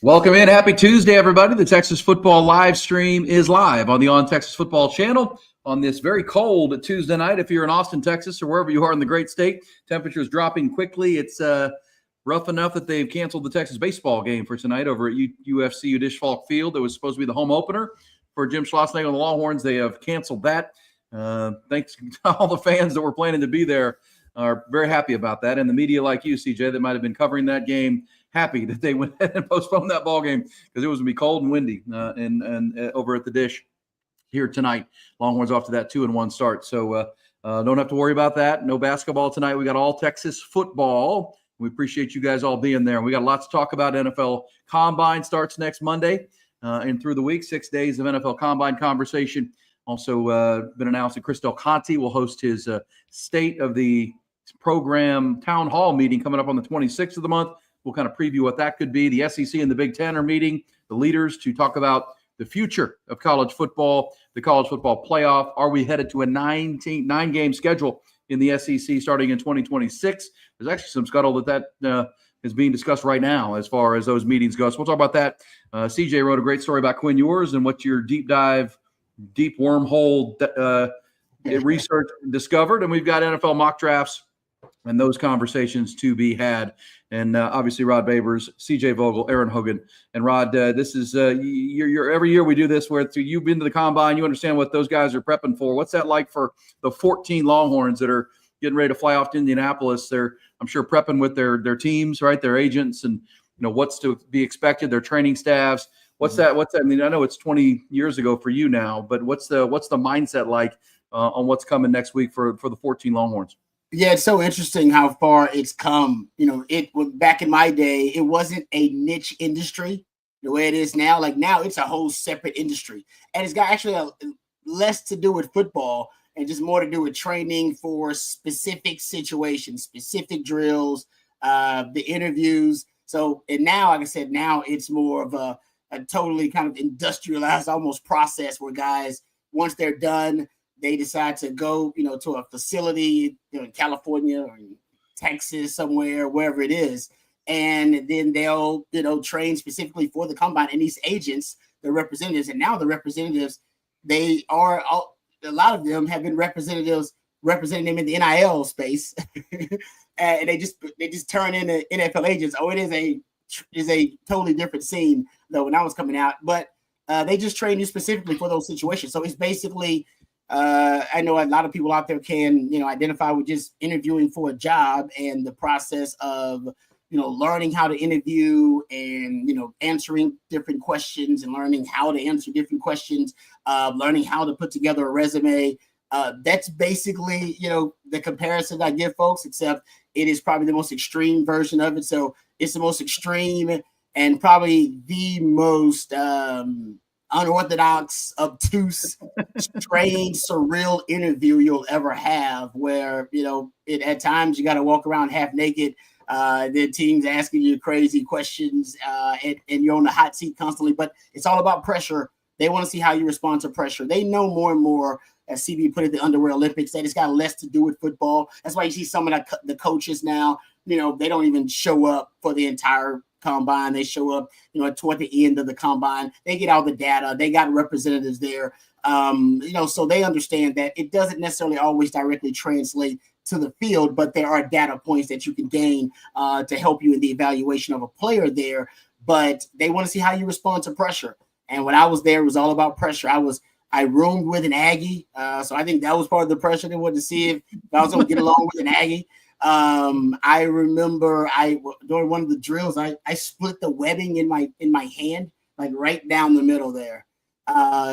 Welcome in. Happy Tuesday, everybody. The Texas Football live stream is live on the On Texas Football channel on this very cold Tuesday night. If you're in Austin, Texas, or wherever you are in the great state, temperatures dropping quickly. It's rough enough that they've canceled the Texas baseball game for tonight over at UFC Udish Falk Field. It was supposed to be the home opener for Jim Schlossnagle and the Longhorns. They have canceled that. Thanks to all the fans that were planning to be there are very happy about that. And the media like you, CJ, that might have been covering that game, happy that they went ahead and postponed that ball game because it was going to be cold and windy and over at the Dish here tonight. Longhorns off to that 2-1 start. So don't have to worry about that. No basketball tonight. We got all Texas football. We appreciate you guys all being there. We got lots to talk about. NFL Combine starts next Monday and through the week, 6 days of NFL Combine conversation. Also been announced that Chris Del Conte will host his State of the Program Town Hall meeting coming up on the 26th of the month. We'll kind of preview what that could be. The SEC and the Big Ten are meeting, the leaders, to talk about the future of college football, the college football playoff. Are we headed to a nine-game schedule in the SEC starting in 2026? There's actually some scuttle that is being discussed right now as far as those meetings go. So we'll talk about that. CJ wrote a great story about Quinn Ewers and what your deep wormhole research discovered. And we've got NFL mock drafts and those conversations to be had. And obviously Rod Babers, CJ Vogel, Aaron Hogan. And Rod, this is you're every year we do this where you've been to the Combine, you understand what those guys are prepping for. What's that like for the 14 Longhorns that are getting ready to fly off to Indianapolis? They're, I'm sure, prepping with their teams, right? Their agents, and what's to be expected, their training staffs. What's that? I mean, I know it's 20 years ago for you now, but what's the mindset like on what's coming next week for the 14 Longhorns? Yeah, it's so interesting how far it's come. Back in my day, it wasn't a niche industry the way it is now. Like now, it's a whole separate industry, and it's got actually less to do with football and just more to do with training for specific situations, specific drills, the interviews. So, and now, like I said, now it's more of a totally kind of industrialized almost process where guys, once they're done, they decide to go, to a facility, in California or in Texas, somewhere, wherever it is. And then they'll, train specifically for the Combine. And these agents, the representatives, and now the representatives, a lot of them have been representatives representing them in the NIL space. And they just turn into NFL agents. Oh, it is a totally different scene though when I was coming out. But they just train you specifically for those situations. So it's basically I know a lot of people out there can, identify with just interviewing for a job and the process of, learning how to interview and, answering different questions and learning how to answer different questions, learning how to put together a resume. That's basically, the comparison I give folks, except it is probably the most extreme version of it. So it's the most extreme and probably the most unorthodox, obtuse, strange, surreal interview you'll ever have, where at times you got to walk around half naked. The team's asking you crazy questions, and you're on the hot seat constantly. But it's all about pressure. They want to see how you respond to pressure. They know more and more, as CB put it, the Underwear Olympics, that it's got less to do with football. That's why you see some of the coaches now. They don't even show up for the entire Combine. They show up, toward the end of the Combine. They get all the data. They got representatives there, so they understand that it doesn't necessarily always directly translate to the field, but there are data points that you can gain to help you in the evaluation of a player there. But they want to see how you respond to pressure. And when I was there, it was all about pressure. I roomed with an Aggie, so I think that was part of the pressure. They wanted to see if I was going to get along with an Aggie. I remember during one of the drills, I split the webbing in my hand, like right down the middle there,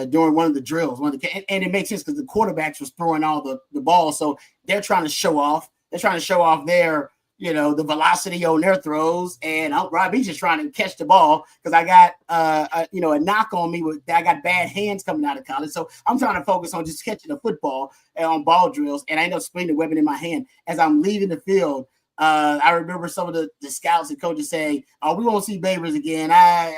during one of the drills. And it makes sense because the quarterbacks was throwing all the balls. So they're trying to show off. They're trying to show off their, the velocity on their throws. And Robbie's just trying to catch the ball because I got, a knock on me. I got bad hands coming out of college. So I'm trying to focus on just catching the football on ball drills. And I end up splitting the weapon in my hand. As I'm leaving the field, I remember some of the scouts and coaches saying, "Oh, we won't see Babers again.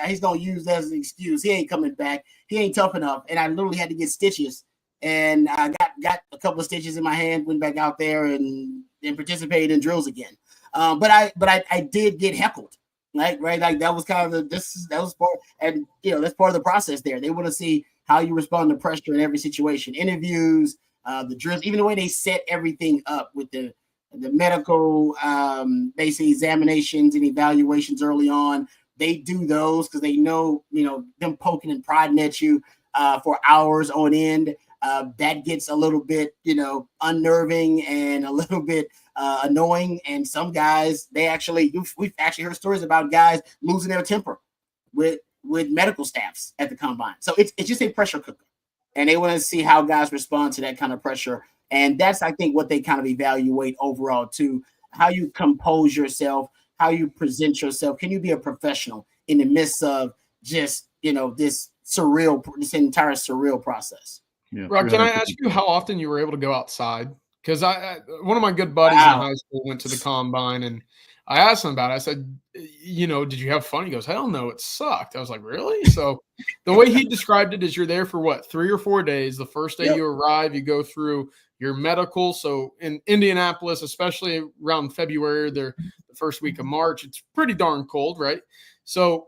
He's going to use that as an excuse. He ain't coming back. He ain't tough enough." And I literally had to get stitches. And I got a couple of stitches in my hand, went back out there and participated in drills again. But I did get heckled. Right. Like that was kind of that was part, and that's part of the process there. They want to see how you respond to pressure in every situation, interviews, the drills, even the way they set everything up with the medical basically examinations and evaluations early on. They do those because they know, them poking and prodding at you for hours on end. That gets a little bit, unnerving and a little bit annoying. And some guys, we've actually heard stories about guys losing their temper with medical staffs at the combine. So it's just a pressure cooker, and they want to see how guys respond to that kind of pressure. And that's, I think, what they kind of evaluate overall too, how you compose yourself, how you present yourself. Can you be a professional in the midst of just, this entire surreal process? Yeah, Rob, can I ask you how often you were able to go outside? Because one of my good buddies in high school went to the combine, and I asked him about it. I said, did you have fun? He goes, hell no, it sucked. I was like, really? So the way he described it is you're there for what, 3 or 4 days. The first day you arrive, you go through your medical. So in Indianapolis, especially around February, the first week of March, it's pretty darn cold, right? So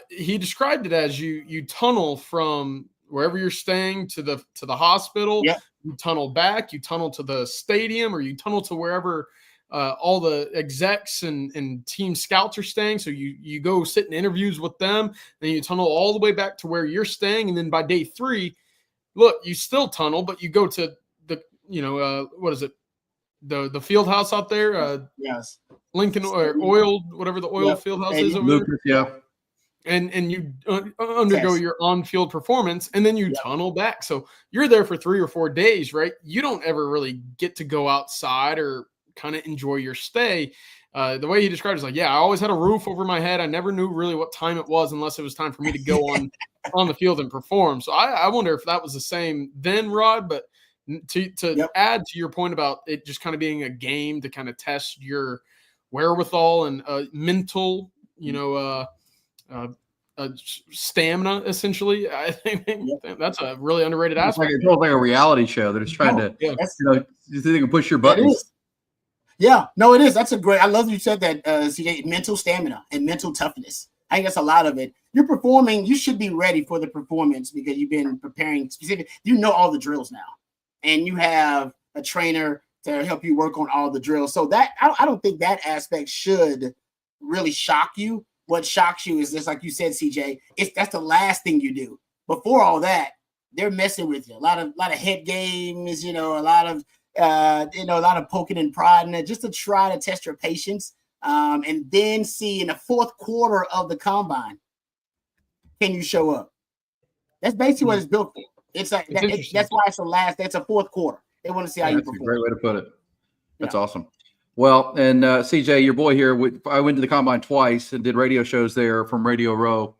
he described it as you tunnel from wherever you're staying to the hospital. Yep. You tunnel back, you tunnel to the stadium, or you tunnel to wherever all the execs and team scouts are staying. So you go sit in interviews with them, then you tunnel all the way back to where you're staying. And then by day 3, look, you still tunnel, but you go to the, what is it? The field house out there. Yes. Lincoln or whatever the oil field house is over Lucas, there. yeah. And you undergo your on-field performance, and then you tunnel back. So you're there for 3 or 4 days, right? You don't ever really get to go outside or kind of enjoy your stay. The way he described it is like, I always had a roof over my head. I never knew really what time it was unless it was time for me to go on the field and perform. So I wonder if that was the same then, Rod. But to add to your point about it just kind of being a game to kind of test your wherewithal and mental, stamina, essentially. I think that's a really underrated aspect. It's like a reality show. They're just trying to, you think they can push your buttons. Yeah, no, it is. That's I love that you said that, CJ, mental stamina and mental toughness. I think that's a lot of it. You're performing, you should be ready for the performance because you've been preparing specific. You know all the drills now, and you have a trainer to help you work on all the drills. So that I don't think that aspect should really shock you. What shocks you is just like you said, CJ, that's the last thing you do. Before all that, they're messing with you. A lot of head games, a lot of poking and prodding, just to try to test your patience. And then see in the fourth quarter of the combine, can you show up? That's basically what it's built for. It's like that's why it's that's a fourth quarter. They want to see how you perform. That's a great way to put it. That's awesome. Well, and CJ, your boy here, I went to the combine twice and did radio shows there from Radio Row.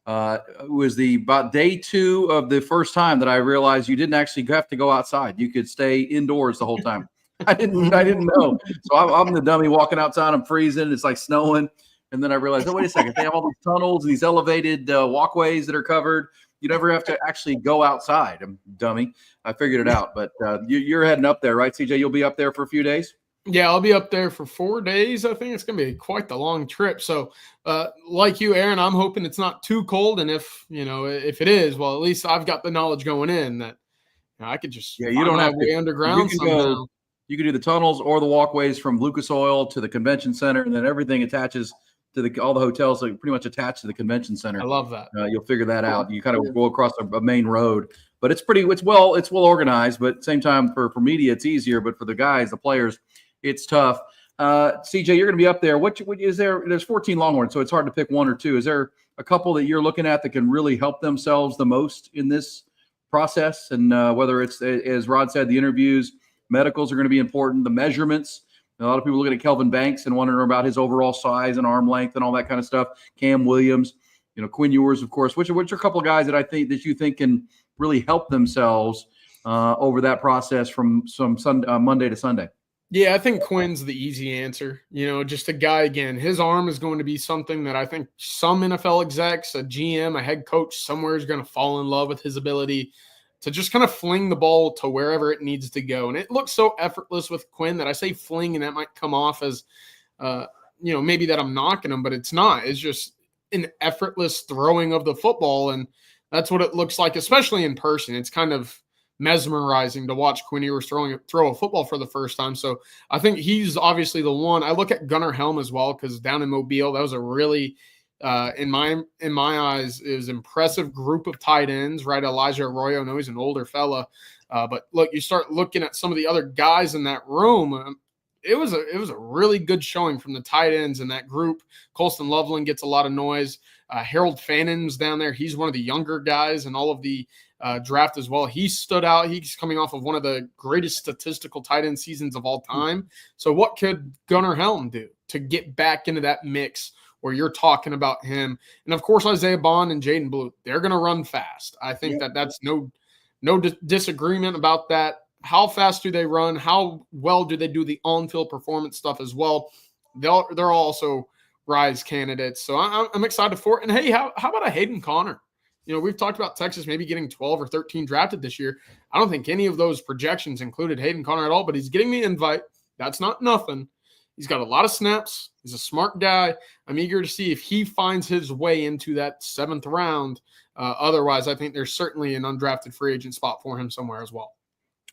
It was about day 2 of the first time that I realized you didn't actually have to go outside. You could stay indoors the whole time. I didn't know. So I'm the dummy walking outside. I'm freezing. It's like snowing. And then I realized, wait a second. They have all these tunnels and these elevated walkways that are covered. You never have to actually go outside. I'm dummy. I figured it out. But you're heading up there, right, CJ? You'll be up there for a few days? Yeah, I'll be up there for 4 days. I think it's going to be quite the long trip. So like you, Aaron, I'm hoping it's not too cold. And if it is, well, at least I've got the knowledge going in that I could just you don't have to underground somehow. You can do the tunnels or the walkways from Lucas Oil to the convention center, and then everything attaches to all the hotels are pretty much attached to the convention center. I love that. You'll figure that out. You kind of go across a main road, but it's well organized. But at the same time, for media, it's easier. But for the guys, the players, it's tough. CJ, you're going to be up there. What is there? There's 14 Longhorns, so it's hard to pick 1 or 2. Is there a couple that you're looking at that can really help themselves the most in this process? And whether it's, as Rod said, the interviews, medicals are going to be important, the measurements. A lot of people looking at Kelvin Banks and wondering about his overall size and arm length and all that kind of stuff. Cam Williams, Quinn Ewers, of course. Which are a couple of guys that you think can really help themselves over that process from Monday to Sunday? Yeah, I think Quinn's the easy answer. Just a guy, again, his arm is going to be something that I think some NFL execs, a GM, a head coach somewhere is going to fall in love with his ability to just kind of fling the ball to wherever it needs to go. And it looks so effortless with Quinn that I say fling, and that might come off as maybe that I'm knocking him, but it's not. It's just an effortless throwing of the football, and that's what it looks like, especially in person. It's kind of mesmerizing to watch Quinn Ewers throw a football for the first time. So I think he's obviously the one. I look at Gunnar Helm as well, because down in Mobile, that was a really in my eyes, is impressive group of tight ends, right? Elijah Arroyo, I know he's an older fella, but look, you start looking at some of the other guys in that room. It was a really good showing from the tight ends in that group. Colston Loveland gets a lot of noise. Harold Fannon's down there. He's one of the younger guys in all of the draft as well. He stood out. He's coming off of one of the greatest statistical tight end seasons of all time. So what could Gunnar Helm do to get back into that mix where you're talking about him? And of course, Isaiah Bond and Jaden Blue, they're going to run fast. I think that's no disagreement about that. How fast do they run? How well do they do the on-field performance stuff as well? They're also rise candidates. So I'm excited for it. And hey, how about a Hayden Connor? We've talked about Texas maybe getting 12 or 13 drafted this year. I don't think any of those projections included Hayden Connor at all, but he's getting the invite. That's not nothing. He's got a lot of snaps. He's a smart guy. I'm eager to see if he finds his way into that 7th round. Otherwise, I think there's certainly an undrafted free agent spot for him somewhere as well.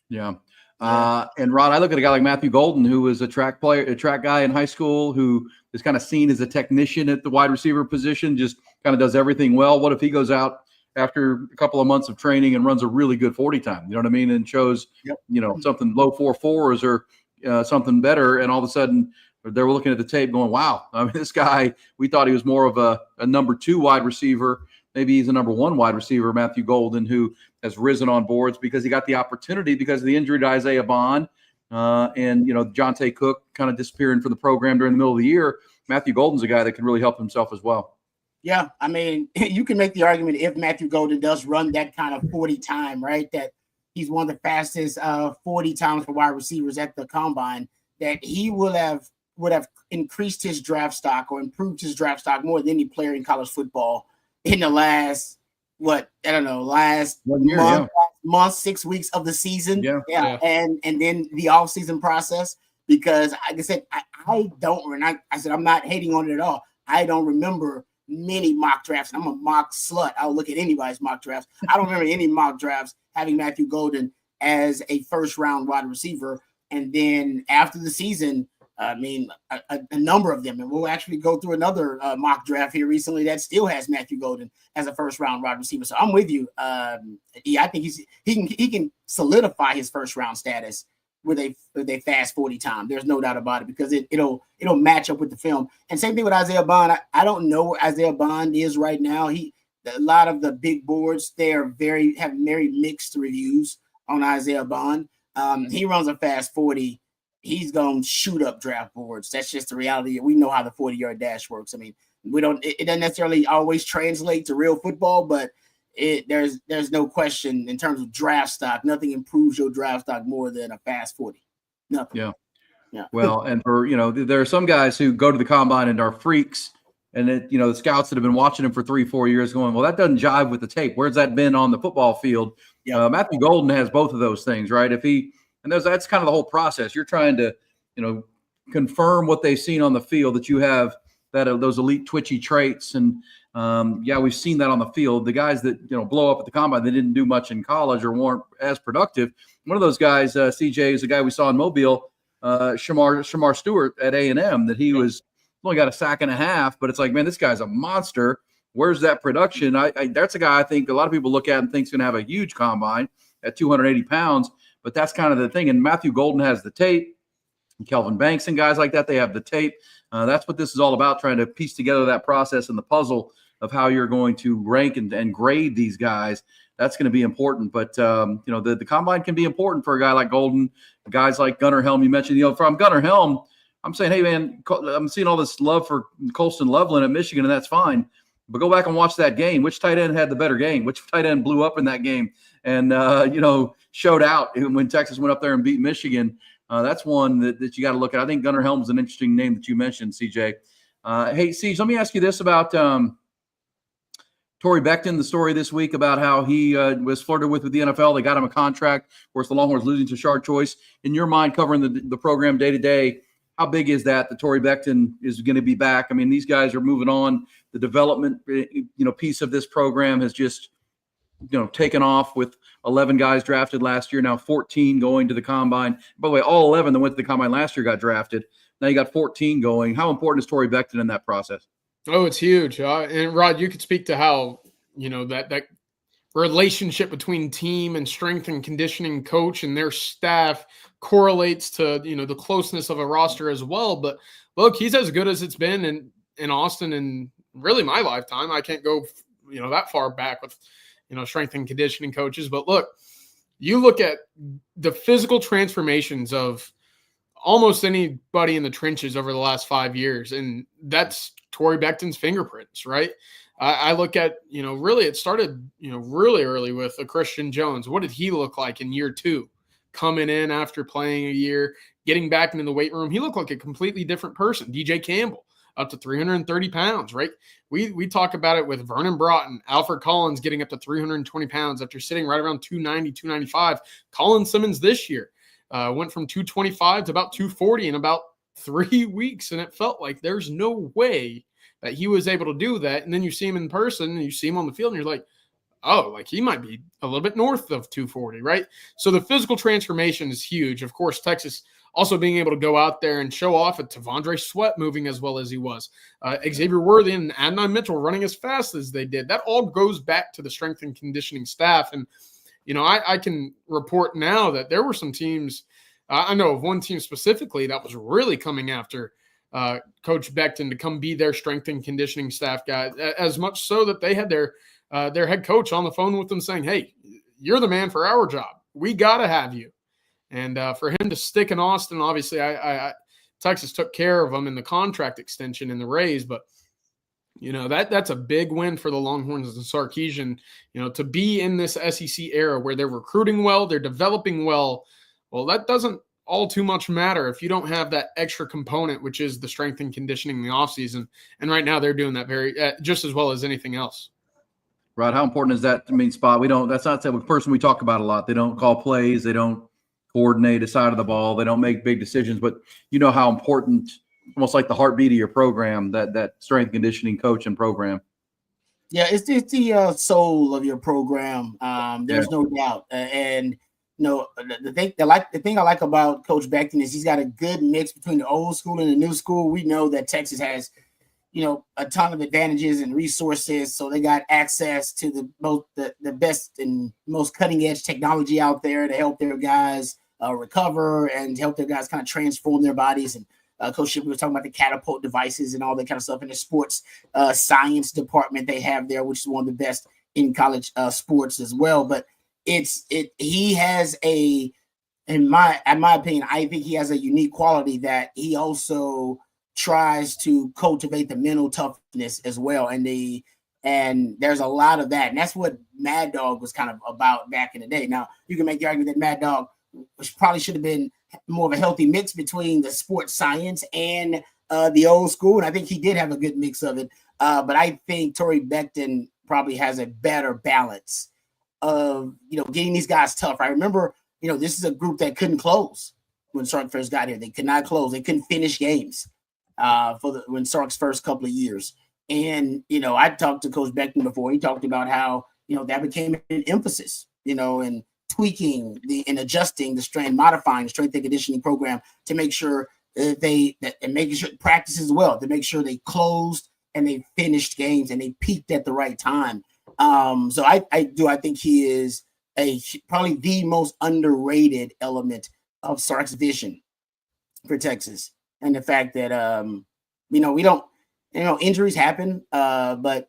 Yeah. And Rod, I look at a guy like Matthew Golden, who was a track guy in high school, who is kind of seen as a technician at the wide receiver position, just kind of does everything well. What if he goes out after a couple of months of training and runs a really good 40 time, you know what I mean? And shows, something low 4.4s or something better. And all of a sudden they were looking at the tape going, wow, I mean, this guy, we thought he was more of a number 2 wide receiver. Maybe he's a number 1 wide receiver, Matthew Golden, who has risen on boards because he got the opportunity because of the injury to Isaiah Bond. And Jonte Cook kind of disappearing from the program during the middle of the year. Matthew Golden's a guy that can really help himself as well. Yeah, I mean, you can make the argument if Matthew Golden does run that kind of 40 time, right, that he's one of the fastest 40 times for wide receivers at the combine, that he would have increased his draft stock or improved his draft stock more than any player in college football in the last, last 1 year, last month, 6 weeks of the season. Yeah. And then the offseason process, because like I said, I'm not hating on it at all. I don't remember many mock drafts. I'm a mock slut. I'll look at anybody's mock drafts. I don't remember any mock drafts having Matthew Golden as a 1st round wide receiver. And then after the season, I mean, a number of them, and we'll actually go through another mock draft here recently that still has Matthew Golden as a 1st round wide receiver. So I'm with you. I think he can solidify his 1st round status with a fast 40 time. There's no doubt about it, because it'll match up with the film. And same thing with Isaiah Bond. I don't know where Isaiah Bond is right now. A lot of the big boards, they have very mixed reviews on Isaiah Bond. He runs a fast 40. He's going to shoot up draft boards. That's just the reality. We know how the 40-yard dash works. I mean, it doesn't necessarily always translate to real football, but there's no question in terms of draft stock. Nothing improves your draft stock more than a fast 40. Nothing. Yeah. Well, and for, there are some guys who go to the combine and are freaks, and the scouts that have been watching him for 3-4 years going, well, that doesn't jive with the tape. Where's that been on the football field? Yeah. Matthew Golden has both of those things, right? That's kind of the whole process. You're trying to, confirm what they've seen on the field, that you have those elite twitchy traits. And we've seen that on the field. The guys that, blow up at the combine, they didn't do much in college or weren't as productive. One of those guys, CJ, is a guy we saw in Mobile, Shamar Stewart at A&M, that he was only got a sack and a half, but it's like, man, this guy's a monster. Where's that production? That's a guy I think a lot of people look at and think is going to have a huge combine at 280 pounds, but that's kind of the thing. And Matthew Golden has the tape. And Kelvin Banks and guys like that, they have the tape. That's what this is all about, trying to piece together that process and the puzzle of how you're going to rank and grade these guys. That's going to be important. But, the combine can be important for a guy like Golden, guys like Gunnar Helm. You mentioned, from Gunnar Helm, I'm saying, hey, man, I'm seeing all this love for Colston Loveland at Michigan, and that's fine. But go back and watch that game. Which tight end had the better game? Which tight end blew up in that game and, showed out when Texas went up there and beat Michigan? That's one that you got to look at. I think Gunnar Helm is an interesting name that you mentioned, CJ. Hey, CJ, let me ask you this about Torrey Becton, the story this week about how he was flirted with the NFL. They got him a contract. Of course, the Longhorns losing to Shard Choice. In your mind, covering the program day to day, how big is that Torrey Becton is going to be back? I mean, these guys are moving on. The development, piece of this program has just, taken off with 11 guys drafted last year. Now 14 going to the combine. By the way, all 11 that went to the combine last year got drafted. Now you got 14 going. How important is Torrey Becton in that process? Oh, it's huge. And Rod, you could speak to how, that relationship between team and strength and conditioning coach and their staff correlates to, the closeness of a roster as well. But look, he's as good as it's been in Austin in really my lifetime. I can't go, that far back with, strength and conditioning coaches. But look, you look at the physical transformations of almost anybody in the trenches over the last 5 years, and that's Torrey Becton's fingerprints, right? I look at, really it started, really early with a Christian Jones. What did he look like in year 2? Coming in after playing a year, getting back into the weight room. He looked like a completely different person. DJ Campbell, up to 330 pounds, right? We talk about it with Vernon Broughton, Alfred Collins getting up to 320 pounds after sitting right around 290, 295. Colin Simmons this year went from 225 to about 240 in about 3 weeks, and it felt like there's no way that he was able to do that. And then you see him in person, and you see him on the field, and you're like, oh, like he might be a little bit north of 240, right? So the physical transformation is huge. Of course, Texas also being able to go out there and show off at Tavondre Sweat moving as well as he was. Xavier Worthy and Adnan Mitchell running as fast as they did. That all goes back to the strength and conditioning staff. And, I can report now that there were some teams, I know of one team specifically that was really coming after Coach Becton to come be their strength and conditioning staff guy, as much so that they had their head coach on the phone with them saying, hey, you're the man for our job. We got to have you. And for him to stick in Austin, obviously, Texas took care of him in the contract extension and the raise. But, that's a big win for the Longhorns and Sarkisian, to be in this SEC era where they're recruiting well, they're developing well. Well, that doesn't all too much matter if you don't have that extra component, which is the strength and conditioning in the offseason. And right now they're doing that very just as well as anything else. Rod, how important is that? Spot, that's not the person we talk about a lot. They don't call plays. They don't coordinate a side of the ball. They don't make big decisions, but how important, almost like the heartbeat of your program, that strength conditioning coach and program. Yeah, it's the soul of your program. There's no doubt. And the thing I like about Coach Becton is he's got a good mix between the old school and the new school. We know that Texas has, a ton of advantages and resources. So they got access to the best and most cutting edge technology out there to help their guys recover and help their guys kind of transform their bodies. And Coach Shipley was talking about the catapult devices and all that kind of stuff in the sports science department they have there, which is one of the best in college sports as well. But he has in my opinion, I think he has a unique quality that he also tries to cultivate the mental toughness as well. And there's a lot of that. And that's what Mad Dog was kind of about back in the day. Now, you can make the argument that Mad Dog, which probably should have been more of a healthy mix between the sports science and the old school. And I think he did have a good mix of it. But I think Torrey Becton probably has a better balance of, getting these guys tough. I remember, this is a group that couldn't close when Sark first got here. They could not close. They couldn't finish games when Sark's first couple of years. And, I talked to Coach Becton before. He talked about how, that became an emphasis, and tweaking and adjusting the strength, modifying the strength and conditioning program to make sure and making sure practice as well, to make sure they closed and they finished games and they peaked at the right time. So I think he is probably the most underrated element of Sark's vision for Texas. And the fact that, we don't, injuries happen, but,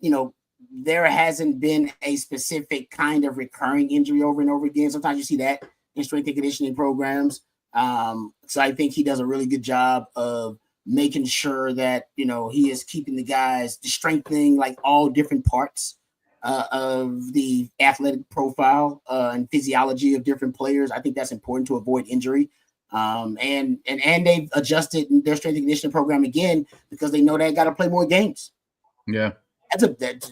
there hasn't been a specific kind of recurring injury over and over again. Sometimes you see that in strength and conditioning programs. So I think he does a really good job of making sure that, he is keeping the guys, strengthening like all different parts of the athletic profile and physiology of different players. I think that's important to avoid injury. And they've adjusted their strength and conditioning program again because they know they got to play more games. Yeah.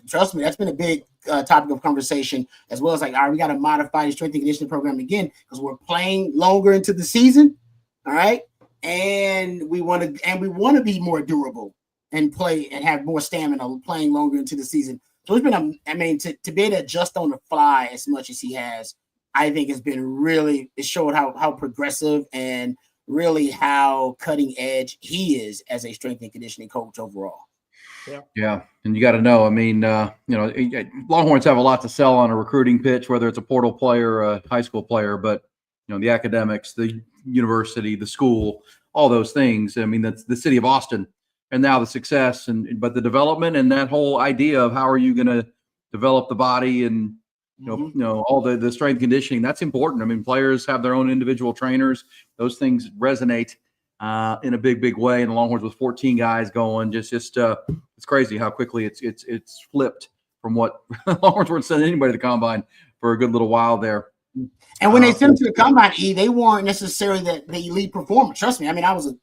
Trust me, that's been a big topic of conversation, as well as like, all right, we got to modify the strength and conditioning program again because we're playing longer into the season. All right. and we want to be more durable and play and have more stamina playing longer into the season. So it's been, to be able to adjust on the fly as much as he has, I think has been really, it showed how progressive and really how cutting edge he is as a strength and conditioning coach overall. Yeah. And you got to know, Longhorns have a lot to sell on a recruiting pitch, whether it's a portal player or a high school player, but the academics, the university, the school, all those things. I mean, that's the city of Austin, and now the success but the development and that whole idea of how are you going to develop the body and all the strength conditioning, that's important. I mean, players have their own individual trainers. Those things resonate in a big way. And the Longhorns with 14 guys going, just it's crazy how quickly it's flipped from what Longhorns weren't sending anybody to the combine for a good little while there. And when they sent them to the combine, they weren't necessarily the elite performer. Trust me. I mean, I was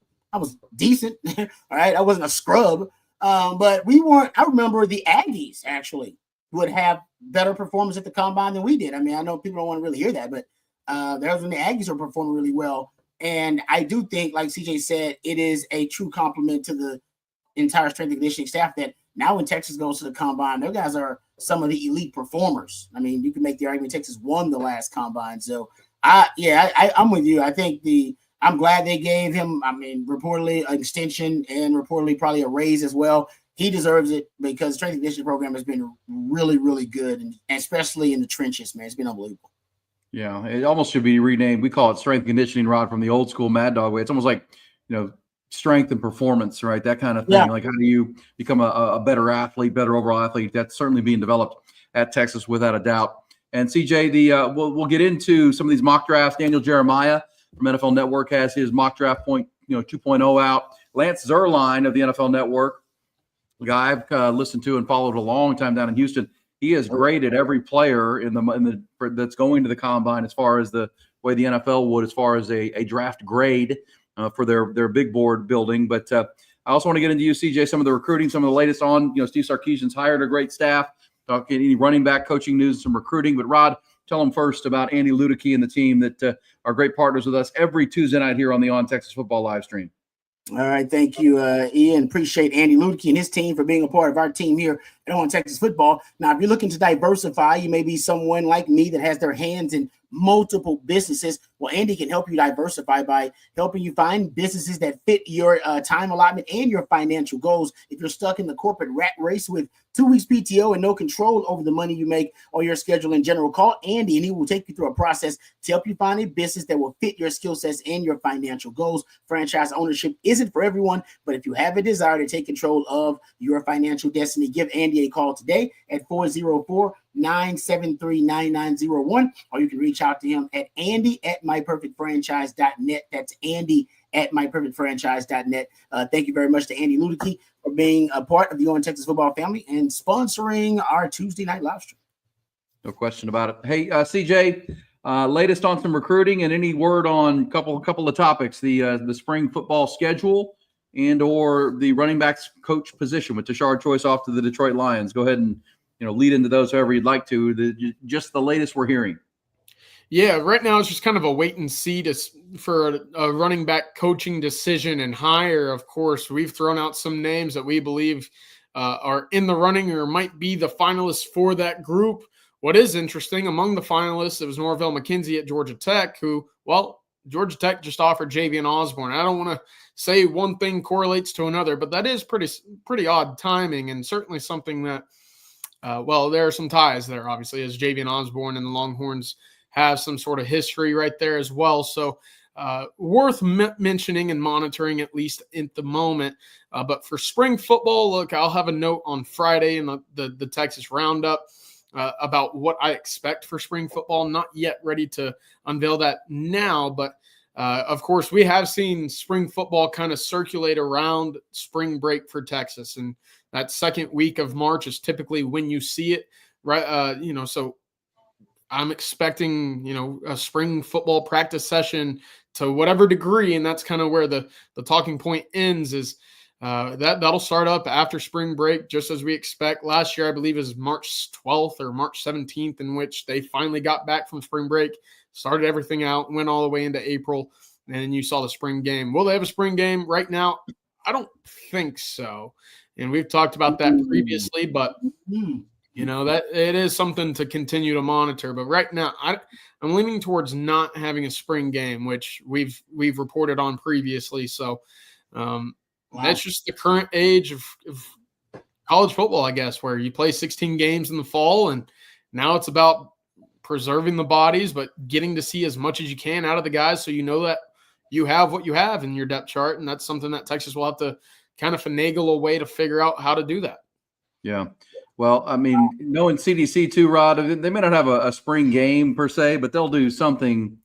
decent. All right. I wasn't a scrub. But we weren't. I remember the Aggies actually would have better performance at the combine than we did. I mean, I know people don't want to really hear that, but that was when the Aggies were performing really well. And I do think, like CJ said, it is a true compliment to the entire strength and conditioning staff that now when Texas goes to the combine, their guys are some of the elite performers. I mean, you can make the argument Texas won the last combine. So I'm with you. I think I'm glad they gave him, reportedly an extension and reportedly probably a raise as well. He deserves it because the strength and conditioning program has been really, really good, and especially in the trenches, man. It's been unbelievable. Yeah, it almost should be renamed. We call it strength and conditioning, Rod, from the old school Mad Dog way. It's almost like, strength and performance, right? That kind of thing. Yeah. Like, how do you become a better athlete, better overall athlete? That's certainly being developed at Texas without a doubt. And CJ, we'll get into some of these mock drafts. Daniel Jeremiah from NFL Network has his mock draft 2.0 out. Lance Zierlein of the NFL Network, the guy I've listened to and followed a long time down in Houston. He has graded every player that's going to the combine as far as the way the NFL would, as far as a draft grade for their big board building. But I also want to get into you, CJ, some of the recruiting, some of the latest on. Steve Sarkisian's hired a great staff. Talking any running back coaching news, some recruiting. But Rod, tell them first about Andy Ludicky and the team that are great partners with us every Tuesday night here on the On Texas Football live stream. All right. Thank you, Ian. Appreciate Andy Ludicky and his team for being a part of our team here at On Texas Football. Now, if you're looking to diversify, you may be someone like me that has their hands in multiple businesses. Well, Andy can help you diversify by helping you find businesses that fit your time allotment and your financial goals. If you're stuck in the corporate rat race with 2 weeks PTO and no control over the money you make or your schedule in general, call Andy and he will take you through a process to help you find a business that will fit your skill sets and your financial goals. Franchise ownership isn't for everyone, but if you have a desire to take control of your financial destiny, give Andy a call today at 404-973-9901, or you can reach out to him at andy@myperfectfranchise.net. That's andy@myperfectfranchise.net. Thank you very much to Andy Ludicky for being a part of the On Texas Football family and sponsoring our Tuesday night live stream. No question about it. Hey, CJ, latest on some recruiting and any word on a couple of topics, the spring football schedule and or the running backs coach position with Tashard Choice off to the Detroit Lions. Go ahead and lead into those however you'd like to. Just the latest we're hearing. Yeah, right now it's just kind of a wait and see for a running back coaching decision and hire. Of course, we've thrown out some names that we believe are in the running or might be the finalists for that group. What is interesting, among the finalists, it was Norvell McKenzie at Georgia Tech, who, Georgia Tech just offered Javian Osborne. I don't want to say one thing correlates to another, but that is pretty odd timing and certainly something that, there are some ties there, obviously, as Javian Osborne and the Longhorns have some sort of history right there as well. So worth mentioning and monitoring, at least at the moment. But for spring football, look, I'll have a note on Friday in the Texas Roundup about what I expect for spring football. Not yet ready to unveil that now, but of course, we have seen spring football kind of circulate around spring break for Texas. And that second week of March is typically when you see it, right? So I'm expecting, a spring football practice session to whatever degree, and that's kind of where the talking point ends is that'll start up after spring break, just as we expect. Last year, I believe, is March 12th or March 17th, in which they finally got back from spring break, started everything out, went all the way into April. And then you saw the spring game. Will they have a spring game right now? I don't think so. And we've talked about that previously, but that it is something to continue to monitor. But right now, I'm leaning towards not having a spring game, which we've reported on previously. So that's just the current age of college football, I guess, where you play 16 games in the fall, and now it's about preserving the bodies, but getting to see as much as you can out of the guys, so you know that you have what you have in your depth chart, and that's something that Texas will have to kind of finagle a way to figure out how to do that. Yeah. Well, I mean, knowing CDC too, Rod, they may not have a spring game per se, but they'll do something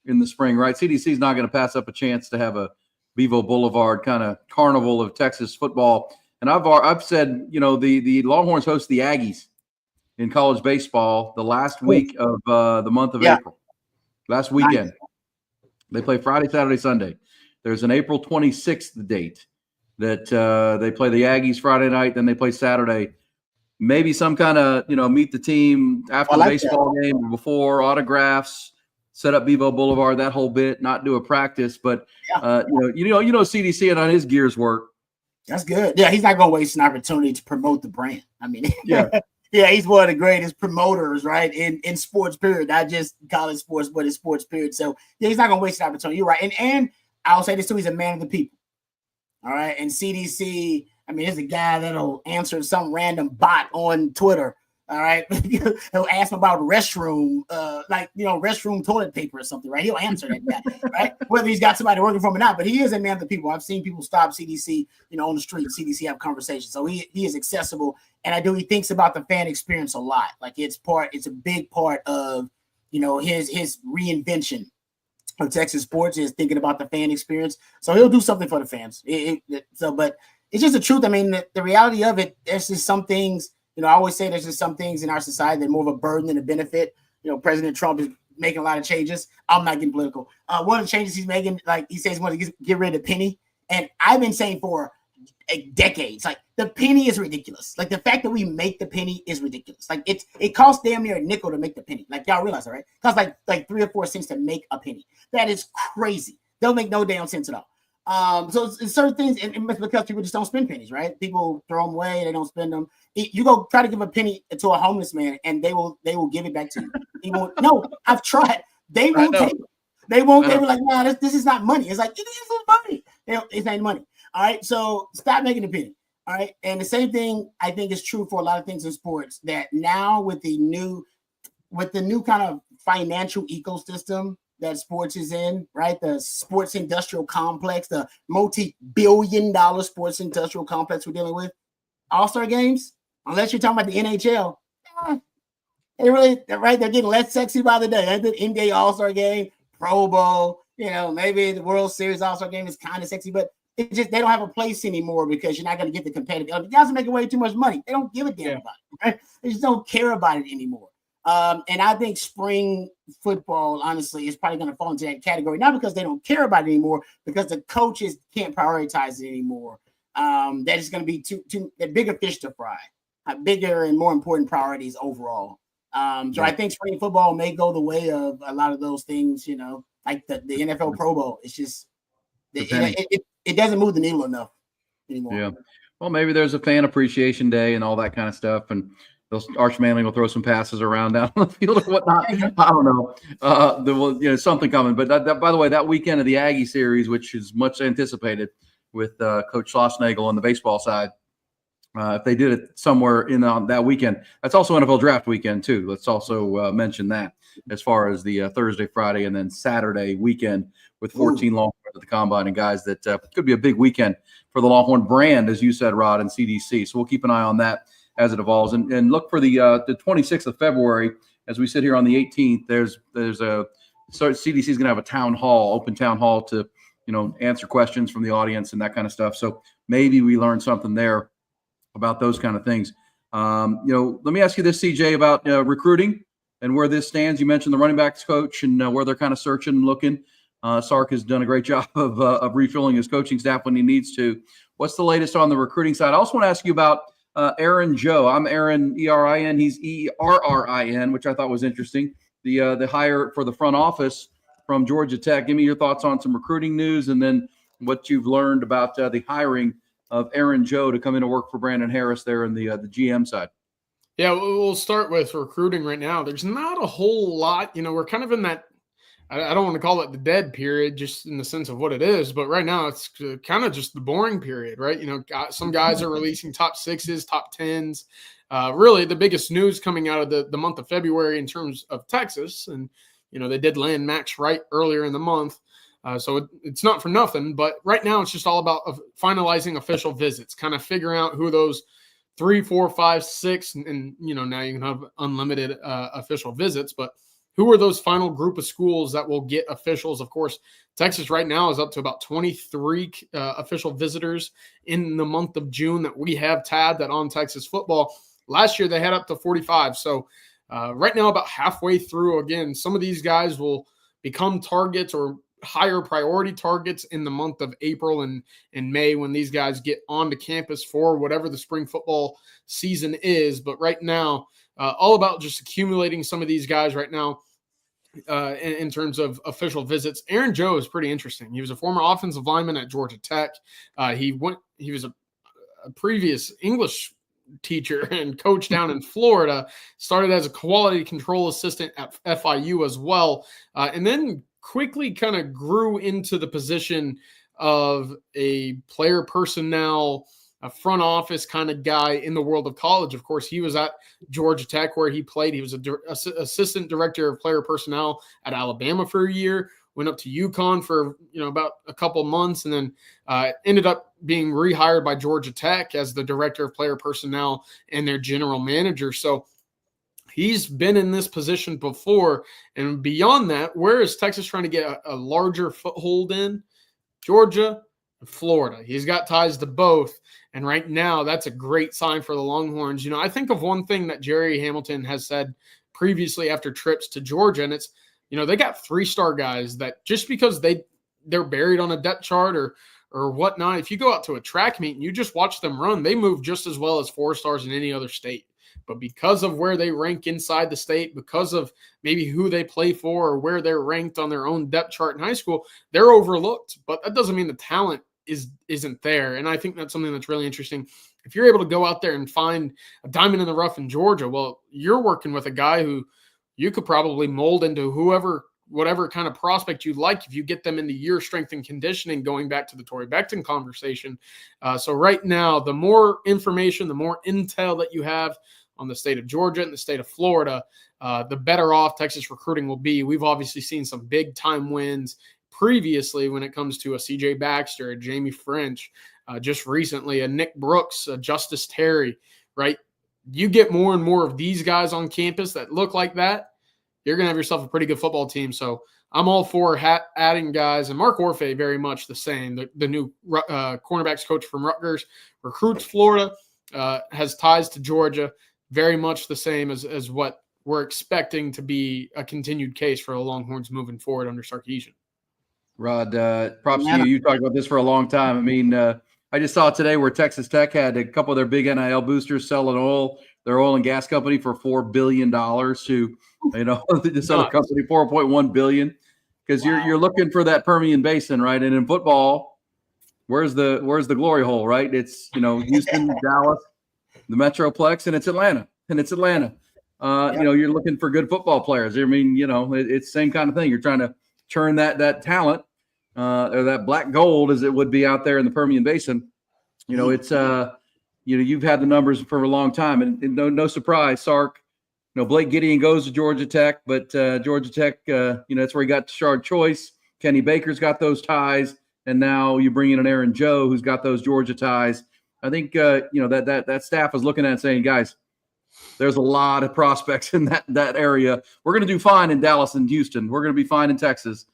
in the spring, right? CDC is not going to pass up a chance to have a Bevo Boulevard kind of carnival of Texas football. And I've said, the Longhorns host the Aggies in college baseball the last week of the month of April. Last weekend. They play Friday, Saturday, Sunday. There's an April 26th date that they play the Aggies Friday night, then they play Saturday. Maybe some kind of, meet the team after the baseball game or before, autographs, set up Bevo Boulevard, that whole bit, not do a practice. But, CDC and on his gears work. That's good. Yeah, he's not going to waste an opportunity to promote the brand. I mean, yeah, he's one of the greatest promoters, right, in sports, period, not just college sports, but in sports, period. So, yeah, he's not going to waste an opportunity. You're right. And I'll say this too, he's a man of the people. All right. And CDC, I mean, there's a guy that'll answer some random bot on Twitter. All right. He'll ask him about restroom, restroom toilet paper or something, right? He'll answer that guy, right? Whether he's got somebody working for him or not, but he is a man of the people. I've seen people stop CDC, on the street, CDC have conversations. So he is accessible. And he thinks about the fan experience a lot. Like it's a big part of, his reinvention of Texas sports is thinking about the fan experience. So he'll do something for the fans. But it's just the truth. I mean, the reality of it, there's just some things, I always say there's just some things in our society that are more of a burden than a benefit. President Trump is making a lot of changes. I'm not getting political. One of the changes he's making, like he says he wants to get rid of the penny. And I've been saying for decades, like the penny is ridiculous. Like the fact that we make the penny is ridiculous. Like it costs damn near a nickel to make the penny. Like y'all realize that, right? It costs like 3 or 4 cents to make a penny. That is crazy. They'll make no damn sense at all. So it's certain things, and it's because people just don't spend pennies, right? People throw them away, they don't spend them. You go try to give a penny to a homeless man, and they will give it back to you. He won't. No, I've tried. They won't take it. They won't. They were like, nah, this is not money. It's like it is money. It's not money. All right. So stop making the penny. All right. And the same thing I think is true for a lot of things in sports. That now with the new kind of financial ecosystem that sports is in, right? The sports industrial complex, the multi-billion-dollar sports industrial complex we're dealing with. All-Star games, unless you're talking about the NHL, they're getting less sexy by the day. The NBA All-Star game, Pro Bowl, maybe the World Series All-Star game is kind of sexy, but it just they don't have a place anymore because you're not going to get the competitive. The guys are making way too much money. They don't give a damn about it, right? They just don't care about it anymore. And I think spring football, honestly, is probably going to fall into that category, not because they don't care about it anymore, because the coaches can't prioritize it anymore. That is going to be too bigger fish to fry, bigger and more important priorities overall. So I think spring football may go the way of a lot of those things, like the NFL Pro Bowl. It's just it doesn't move the needle enough anymore. Yeah. Well, maybe there's a fan appreciation day and all that kind of stuff, and Arch Manning will throw some passes around down the field or whatnot. I don't know. There will, something coming. But that, by the way, that weekend of the Aggie series, which is much anticipated with Coach Schlossnagle on the baseball side, if they did it somewhere in that weekend, that's also NFL draft weekend too. Let's also mention that as far as the Thursday, Friday, and then Saturday weekend with 14 Longhorns at the Combine and guys that could be a big weekend for the Longhorn brand, as you said, Rod, and CDC. So we'll keep an eye on that as it evolves, and look for the 26th of February as we sit here on the 18th. There's CDC is going to have a open town hall to answer questions from the audience and that kind of stuff. So maybe we learn something there about those kind of things. Let me ask you this, CJ, about recruiting and where this stands. You mentioned the running backs coach and where they're kind of searching and looking. Sark has done a great job of refilling his coaching staff when he needs to. What's the latest on the recruiting side? I also want to ask you about Aaron Joe. I'm Aaron, E-R-I-N. He's E-R-R-I-N, which I thought was interesting. The hire for the front office from Georgia Tech. Give me your thoughts on some recruiting news and then what you've learned about the hiring of Aaron Joe to come in and work for Brandon Harris there in the GM side. Yeah, we'll start with recruiting right now. There's not a whole lot. We're kind of in that, I don't want to call it the dead period just in the sense of what it is, but right now it's kind of just the boring period, right? Some guys are releasing top 6s, top 10s. Really, the biggest news coming out of the month of February in terms of Texas, and, they did land Max Wright earlier in the month. So it's not for nothing, but right now it's just all about finalizing official visits, kind of figuring out who those 3, 4, 5, 6, and now you can have unlimited official visits, but who are those final group of schools that will get officials? Of course, Texas right now is up to about 23 official visitors in the month of June that we have tabbed that On Texas Football. Last year they had up to 45. So right now about halfway through, again, some of these guys will become targets or higher priority targets in the month of April and May when these guys get onto campus for whatever the spring football season is. But right now, all about just accumulating some of these guys right now in terms of official visits. Aaron Joe is pretty interesting. He was a former offensive lineman at Georgia Tech. He was a previous English teacher and coach down in Florida, started as a quality control assistant at FIU as well, and then quickly kind of grew into the position of a player personnel, a front office kind of guy in the world of college. Of course, he was at Georgia Tech where he played. He was assistant director of player personnel at Alabama for a year, went up to UConn for about a couple months, and then ended up being rehired by Georgia Tech as the director of player personnel and their general manager. So he's been in this position before. And beyond that, where is Texas trying to get a larger foothold in? Georgia and Florida. He's got ties to both. And right now, that's a great sign for the Longhorns. I think of one thing that Jerry Hamilton has said previously after trips to Georgia, and it's, they got 3-star guys that just because they're buried on a depth chart or whatnot, if you go out to a track meet and you just watch them run, they move just as well as 4-stars in any other state. But because of where they rank inside the state, because of maybe who they play for or where they're ranked on their own depth chart in high school, they're overlooked. But that doesn't mean the talent isn't there. And I think that's something that's really interesting. If you're able to go out there and find a diamond in the rough in Georgia, well, you're working with a guy who you could probably mold into whatever kind of prospect you'd like if you get them into your strength and conditioning, going back to the Torrey Becton conversation. So right now, the more information, the more intel that you have on the state of Georgia and the state of Florida, the better off Texas recruiting will be. We've obviously seen some big time wins previously when it comes to a CJ Baxter, a Jamie French, just recently a Nick Brooks, a Justice Terry, right? You get more and more of these guys on campus that look like that, you're going to have yourself a pretty good football team. So I'm all for adding guys, and Mark Orfe very much the same. The new cornerbacks coach from Rutgers recruits Florida, has ties to Georgia, very much the same as what we're expecting to be a continued case for the Longhorns moving forward under Sarkisian. Rod, props to you. You talked about this for a long time. I mean, I just saw today where Texas Tech had a couple of their big NIL boosters selling their oil and gas company for $4 billion to, this other company, $4.1 billion. Because you're looking for that Permian Basin, right? And in football, where's the glory hole, right? It's, Houston, Dallas, the Metroplex, and it's Atlanta. You're looking for good football players. I mean, it's the same kind of thing. You're trying to turn that talent or that black gold as it would be out there in the Permian Basin. It's you've had the numbers for a long time, and no surprise, Sark. Blake Gideon goes to Georgia Tech, but Georgia Tech, that's where he got Tashard Choice. Kenny Baker's got those ties, and now you bring in an Aaron Joe who's got those Georgia ties. I think that staff is looking at it saying, guys, there's a lot of prospects in that area. We're going to do fine in Dallas and Houston. We're going to be fine in Texas.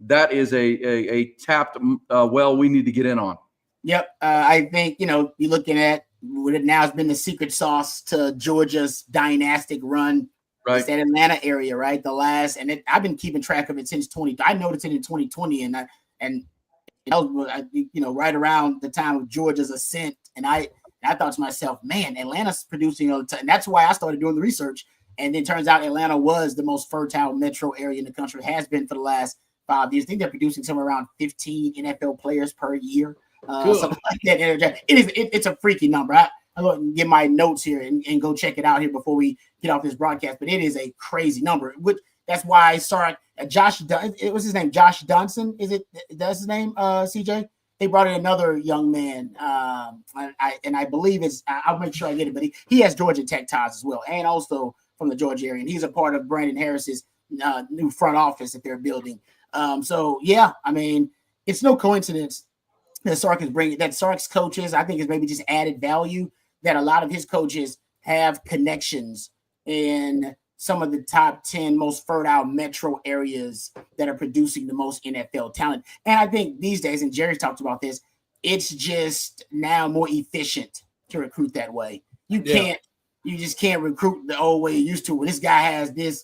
That is a tapped well we need to get in on. Yep. I think, you're looking at what now has been the secret sauce to Georgia's dynastic run. Right. It's that Atlanta area, right? I've been keeping track of it since 20. I noticed it in 2020, and that was, right around the time of Georgia's ascent. And I thought to myself, man, Atlanta's producing all the time. And that's why I started doing the research. And it turns out Atlanta was the most fertile metro area in the country, has been for the last 5 years. I think they're producing somewhere around 15 NFL players per year, something like that. It's a freaky number. I'm going to get my notes here and go check it out here before we get off this broadcast. But it is a crazy number. That's why I saw Josh. It was his name, Josh Dunson. That's his name, CJ? They brought in another young man, I believe I'll make sure I get it, but he has Georgia Tech ties as well, and also from the Georgia area, and he's a part of Brandon Harris's new front office that they're building. So yeah, I mean, it's no coincidence that Sark's coaches, I think, is maybe just added value that a lot of his coaches have connections in some of the top 10 most fertile metro areas that are producing the most NFL talent. And I think these days, and Jerry talked about this, it's just now more efficient to recruit that way. You just can't recruit the old way you used to. When this guy has this,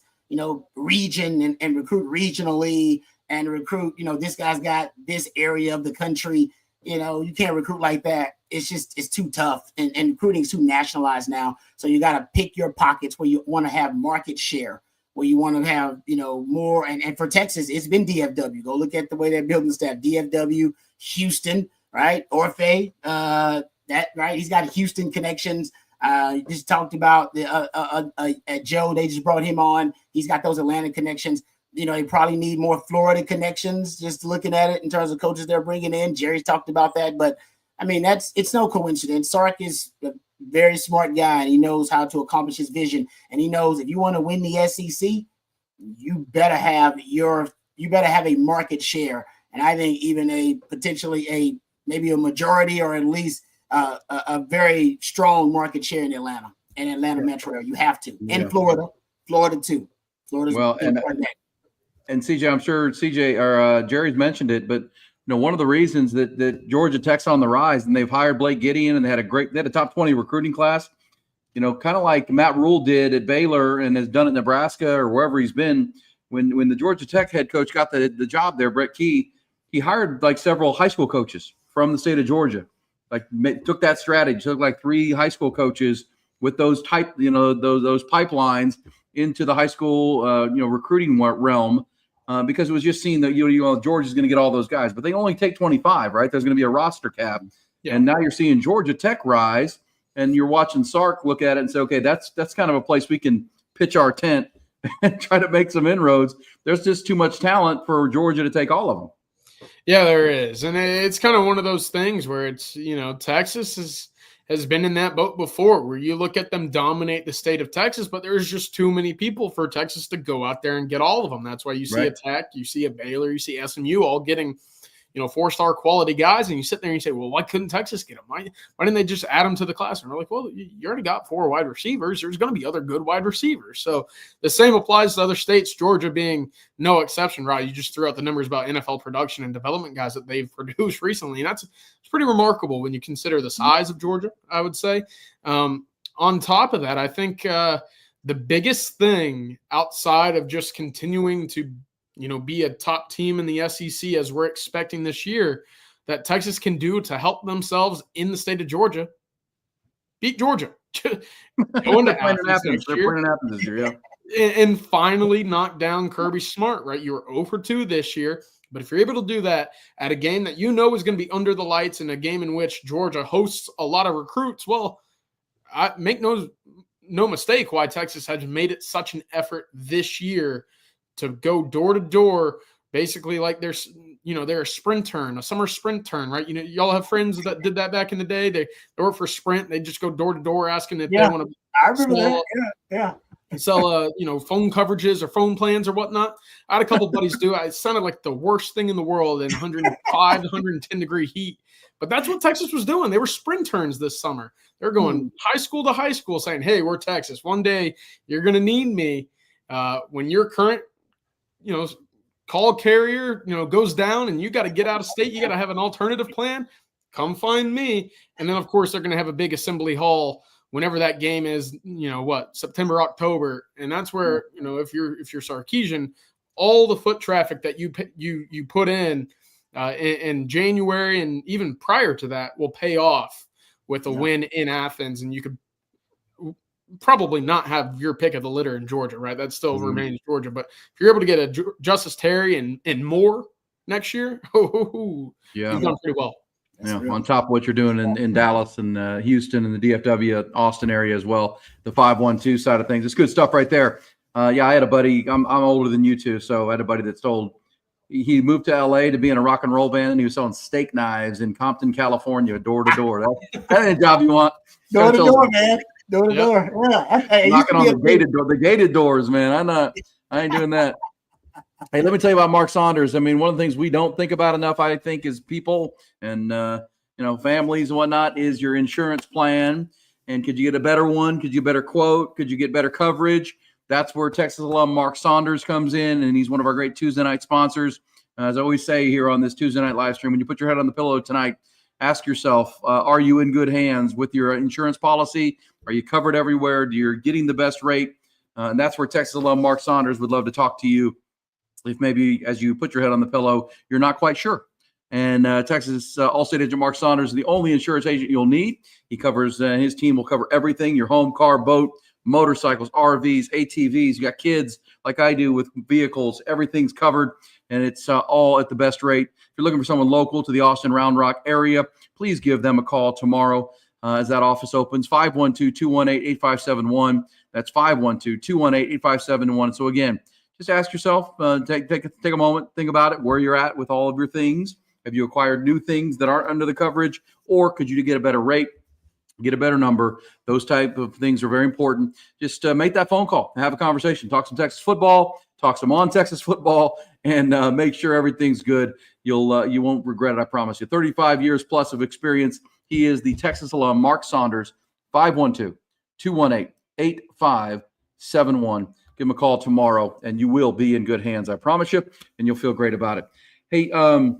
region and recruit regionally and recruit, this guy's got this area of the country. You can't recruit like that. It's too tough, and recruiting is too nationalized now. So you got to pick your pockets where you want to have market share, where you want to have, more. And for Texas, it's been DFW. Go look at the way they're building staff. DFW, Houston, right? Orfe, right? He's got Houston connections. Just talked about the Joe. They just brought him on. He's got those Atlanta connections. They probably need more Florida connections, just looking at it in terms of coaches they're bringing in. Jerry's talked about that, but I mean, it's no coincidence. Sark is a very smart guy, and he knows how to accomplish his vision. And he knows if you want to win the SEC, you better have a market share. And I think even potentially maybe a majority, or at least a very strong market share in Atlanta and Atlanta metro area. You have to, and Florida too. Florida's and CJ, I'm sure CJ or Jerry's mentioned it, but one of the reasons that Georgia Tech's on the rise, and they've hired Blake Gideon, and they had a top 20 recruiting class, kind of like Matt Rule did at Baylor and has done at Nebraska or wherever he's been. When the Georgia Tech head coach got the job there, Brett Key, he hired like several high school coaches from the state of Georgia. Took that strategy, took like 3 high school coaches with those those pipelines into the high school recruiting realm. Because it was just seen that Georgia's going to get all those guys, but they only take 25, right? There's going to be a roster cap, and now you're seeing Georgia Tech rise, and you're watching Sark look at it and say, okay, that's kind of a place we can pitch our tent and try to make some inroads. There's just too much talent for Georgia to take all of them. Yeah, there is, and it's kind of one of those things where it's Texas has been in that boat before, where you look at them dominate the state of Texas, but there's just too many people for Texas to go out there and get all of them. That's why you see a Tech, you see a Baylor, you see SMU all getting, 4-star quality guys, and you sit there and you say, well, why couldn't Texas get them? Why didn't they just add them to the class? And they're like, well, you already got 4 wide receivers. There's going to be other good wide receivers. So the same applies to other states, Georgia being no exception, right? You just threw out the numbers about NFL production and development guys that they've produced recently, and it's pretty remarkable when you consider the size of Georgia, I would say. On top of that, I think the biggest thing outside of just continuing to be a top team in the SEC as we're expecting this year, that Texas can do to help themselves in the state of Georgia, beat Georgia. Go into Athens this year, and finally knock down Kirby Smart, right? You were 0-2 this year, but if you're able to do that at a game that is going to be under the lights, and a game in which Georgia hosts a lot of recruits, well, I make no mistake why Texas has made it such an effort this year to go door to door, basically like they're a sprint turn, a summer sprint turn, right? Y'all have friends that did that back in the day. They work for Sprint. They just go door to door asking if they want to. I remember that. Sell phone coverages or phone plans or whatnot. I had a couple buddies do it. It sounded like the worst thing in the world in 105 to 110 degree heat. But that's what Texas was doing. They were sprint turns this summer. They're going high school to high school saying, hey, we're Texas. One day you're going to need me when your current call carrier, goes down and you got to get out of state. You got to have an alternative plan. Come find me. And then, of course, they're going to have a big assembly hall whenever that game is, September, October. And that's where, if you're Sarkisian, all the foot traffic that you put in January and even prior to that will pay off with a win in Athens. And you could probably not have your pick of the litter in Georgia, right? That still remains Georgia. But if you're able to get a Justice Terry and more next year, you've done pretty well. On top of what you're doing in Dallas and Houston and the DFW, Austin area as well, the 512 side of things. It's good stuff right there. I had a buddy, I'm older than you two, so I had a buddy that told he moved to LA to be in a rock and roll band, and he was selling steak knives in Compton, California, door to door. That ain't a job you want. Door to door, man. Door to door. Yeah. Knocking on the gated doors, man. I ain't doing that. Hey, let me tell you about Mark Saunders. I mean, one of the things we don't think about enough, I think, is people and families and whatnot, is your insurance plan. And could you get a better one? Could you get a better quote? Could you get better coverage? That's where Texas alum Mark Saunders comes in, and he's one of our great Tuesday night sponsors. As I always say here on this Tuesday night live stream, when you put your head on the pillow tonight, ask yourself, are you in good hands with your insurance policy? Are you covered everywhere? You're getting the best rate? And that's where Texas alum Mark Saunders would love to talk to you if maybe as you put your head on the pillow, you're not quite sure. And Texas Allstate agent Mark Saunders is the only insurance agent you'll need. He covers, his team will cover everything, your home, car, boat, motorcycles, RVs, ATVs. You got kids like I do with vehicles. Everything's covered, and it's all at the best rate. If you're looking for someone local to the Austin Round Rock area, please give them a call tomorrow as that office opens, 512-218-8571. That's 512-218-8571. So again, just ask yourself, take a moment, think about it, where you're at with all of your things. Have you acquired new things that aren't under the coverage, or could you get a better rate, get a better number? Those type of things are very important. Just make that phone call and have a conversation. Talk some Texas football, talk some on Texas football, and make sure everything's good. You won't regret it, I promise you. 35 years plus of experience. He is the Texas alum, Mark Saunders, 512-218-8571. Give him a call tomorrow, and you will be in good hands, I promise you, and you'll feel great about it. Hey, Rod,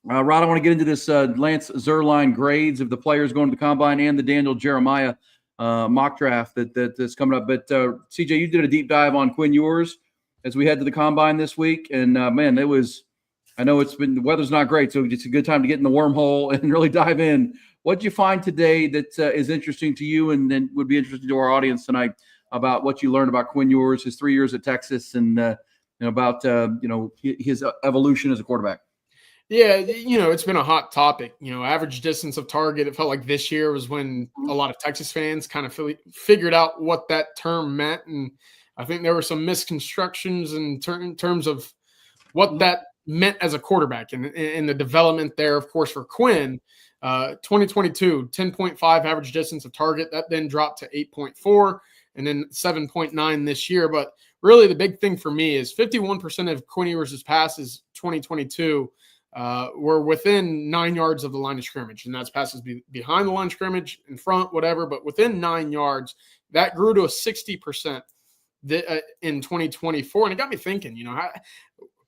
I want to get into this Lance Zierlein grades of the players going to the Combine and the Daniel Jeremiah mock draft that's coming up. But, CJ, you did a deep dive on Quinn Ewers as we head to the Combine this week, and, man, I know the weather's not great, so it's a good time to get in the wormhole and really dive in. What did you find today that is interesting to you and then would be interesting to our audience tonight about what you learned about Quinn Ewers, his 3 years at Texas, and about his evolution as a quarterback? Yeah, it's been a hot topic. Average distance of target. It felt like this year was when a lot of Texas fans kind of figured out what that term meant, and I think there were some misconstructions in terms of what that meant as a quarterback and the development there, of course, for Quinn. 2022, 10.5 average distance of target. That then dropped to 8.4. And then 7.9 this year. But really the big thing for me is 51% of Quinn Ewers' passes 2022 were within 9 yards of the line of scrimmage. And that's passes behind the line of scrimmage, in front, whatever. But within 9 yards, that grew to a 60% in 2024. And it got me thinking,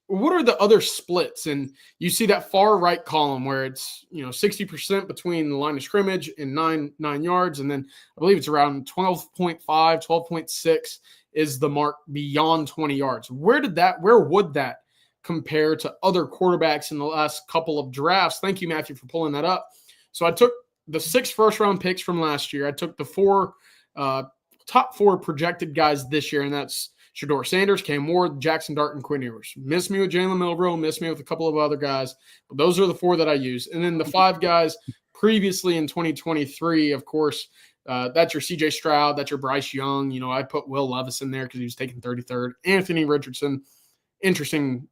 what are the other splits? And you see that far right column where it's 60% between the line of scrimmage and nine yards, and then I believe it's around 12.5, 12.6 is the mark beyond 20 yards. Where would that compare to other quarterbacks in the last couple of drafts? Thank you, Matthew, for pulling that up. So I took the 6 first-round picks from last year. I took the top 4 projected guys this year, and that's Shedeur Sanders, Cam Ward, Jackson Dart, and Quinn Ewers. Missed me with Jalen Milroe, missed me with a couple of other guys. But those are the 4 that I use. And then the 5 guys previously in 2023, of course, that's your C.J. Stroud, that's your Bryce Young. I put Will Levis in there because he was taken 33rd. Anthony Richardson, interesting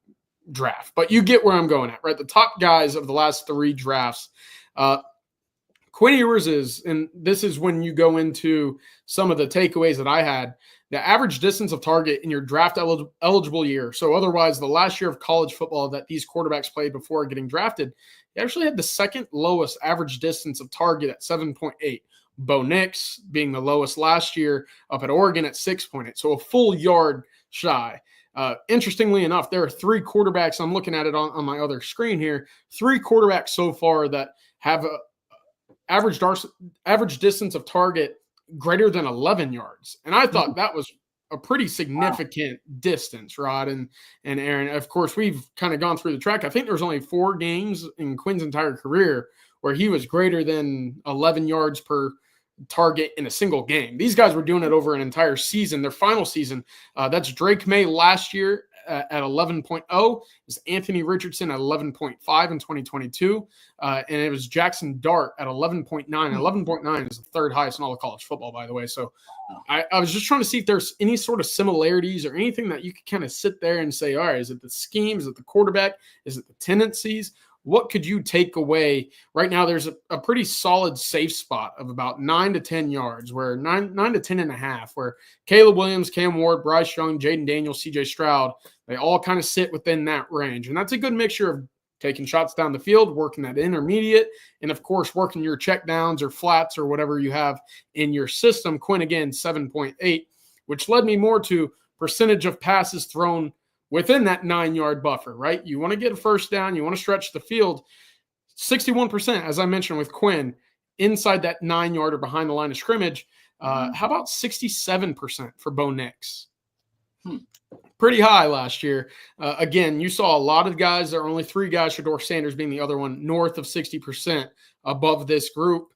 draft. But you get where I'm going at, right? The top guys of the last 3 drafts. Quinn Ewers is, and this is when you go into some of the takeaways that I had, the average distance of target in your draft eligible year. So otherwise, the last year of college football that these quarterbacks played before getting drafted, he actually had the second lowest average distance of target at 7.8. Bo Nix being the lowest last year up at Oregon at 6.8. So a full yard shy. Interestingly enough, there are 3 quarterbacks. I'm looking at it on my other screen here. 3 quarterbacks so far that have a average distance of target greater than 11 yards. And I thought that was a pretty significant distance, Rod and Aaron. Of course, we've kind of gone through the track. I think there's only 4 games in Quinn's entire career where he was greater than 11 yards per target in a single game. These guys were doing it over an entire season, their final season. That's Drake May last year at 11.0. It was Anthony Richardson at 11.5 in 2022. And it was Jackson Dart at 11.9. 11.9 is the third highest in all of college football, by the way. So I was just trying to see if there's any sort of similarities or anything that you could kind of sit there and say, all right, is it the scheme? Is it the quarterback? Is it the tendencies? What could you take away? Right now, there's a pretty solid safe spot of about 9 to 10 yards, where 9 to 10 and a half, where Caleb Williams, Cam Ward, Bryce Young, Jaden Daniels, CJ Stroud, they all kind of sit within that range. And that's a good mixture of taking shots down the field, working that intermediate, and of course, working your check downs or flats or whatever you have in your system. Quinn, again, 7.8, which led me more to percentage of passes thrown within that 9-yard buffer, right? You want to get a first down. You want to stretch the field. 61%, as I mentioned with Quinn, inside that 9-yard or behind the line of scrimmage. How about 67% for Bo Nix? Pretty high last year. Again, you saw a lot of guys. There are only 3 guys, Shedeur Sanders being the other one, north of 60% above this group.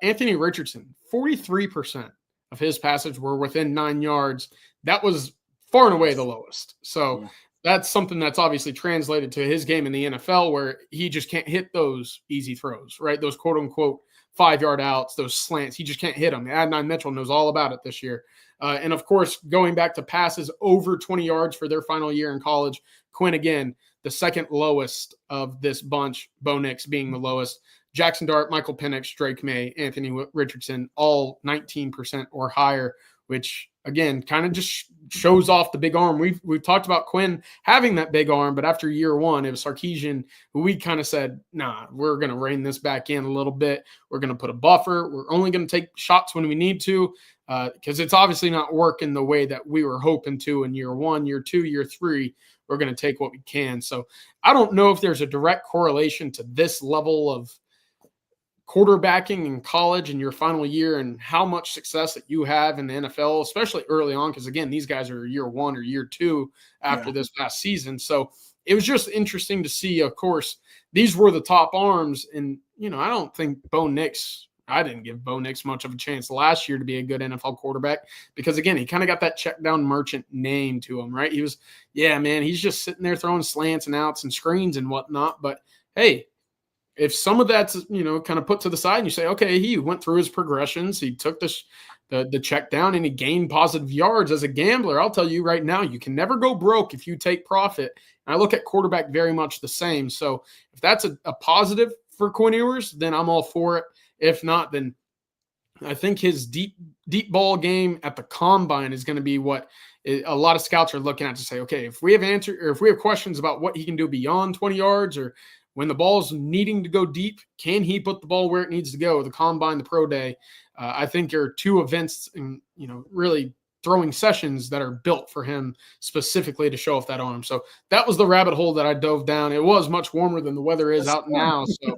Anthony Richardson, 43% of his passes were within 9 yards. That was far and away the lowest. So that's something that's obviously translated to his game in the NFL, where he just can't hit those easy throws, right? Those quote unquote 5-yard outs, those slants. He just can't hit them. Adnan Mitchell knows all about it this year. And of course, going back to passes over 20 yards for their final year in college, Quinn, again, the second lowest of this bunch, Bo Nix being the lowest. Jackson Dart, Michael Penix, Drake May, Anthony Richardson, all 19% or higher, which again kind of just shows off the big arm. We've talked about Quinn having that big arm, but after year one, it was Sarkisian who we kind of said, nah, we're going to rein this back in a little bit. We're going to put a buffer. We're only going to take shots when we need to, because it's obviously not working the way that we were hoping to in year one, year two, year three. We're going to take what we can. So I don't know if there's a direct correlation to this level of quarterbacking in college in your final year and how much success that you have in the NFL, especially early on, because again, these guys are year one or year two after this past season. So it was just interesting to see. Of course, these were the top arms, and I don't think I didn't give Bo Nix much of a chance last year to be a good NFL quarterback, because again, he kind of got that check down merchant name to him, right? He was, he's just sitting there throwing slants and outs and screens and whatnot. But hey, if some of that's, kind of put to the side and you say, okay, he went through his progressions, he took the check down and he gained positive yards as a gambler, I'll tell you right now, you can never go broke if you take profit. And I look at quarterback very much the same. So if that's a positive for Quinn Ewers, then I'm all for it. If not, then I think his deep ball game at the combine is going to be what a lot of scouts are looking at to say, okay, if we have questions about what he can do beyond 20 yards or when the ball's needing to go deep, can he put the ball where it needs to go? The combine, the pro day, I think are two events and, really throwing sessions that are built for him specifically to show off that arm. So that was the rabbit hole that I dove down. It was much warmer than the weather is out now. So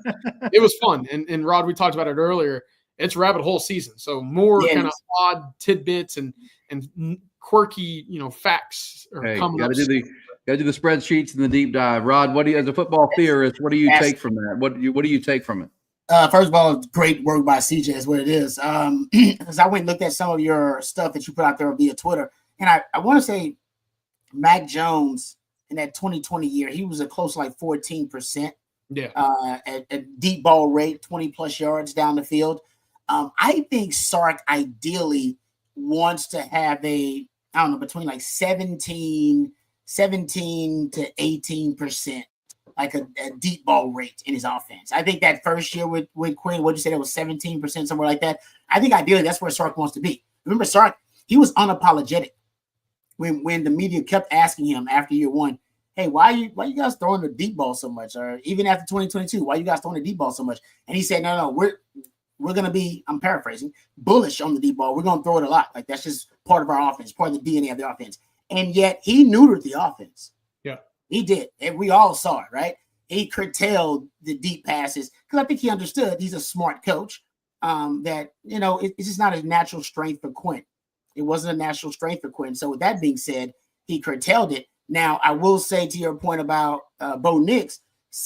it was fun. And Rod, we talked about it earlier. It's rabbit hole season. So more kind of odd tidbits and quirky, facts are coming up. Got to do the spreadsheets and the deep dive. Rod, what do you, as a football theorist, what do you take from that? What do you take from it? First of all, great work by CJ is what it is. Because I went and looked at some of your stuff that you put out there via Twitter, and I want to say Mac Jones in that 2020 year, he was a close to like 14%. Yeah. At deep ball rate, 20 plus yards down the field. I think Sark ideally wants to have between like 17 to 18%, like a deep ball rate in his offense. I think that first year with Quinn, what'd you say, that was 17%, somewhere like that. I think ideally that's where Sark wants to be. Remember, Sark, he was unapologetic when the media kept asking him after year one, hey, why you guys throwing the deep ball so much? Or even after 2022, why you guys throwing the deep ball so much? And he said, no, we're going to be, I'm paraphrasing, bullish on the deep ball. We're going to throw it a lot. Like, that's just part of our offense, part of the DNA of the offense. And yet he neutered the offense. Yeah, he did. And we all saw it, right? He curtailed the deep passes because I think he understood he's a smart coach, that, it's just not a natural strength for Quinn. It wasn't a natural strength for Quinn. So with that being said, he curtailed it. Now, I will say to your point about Bo Nix,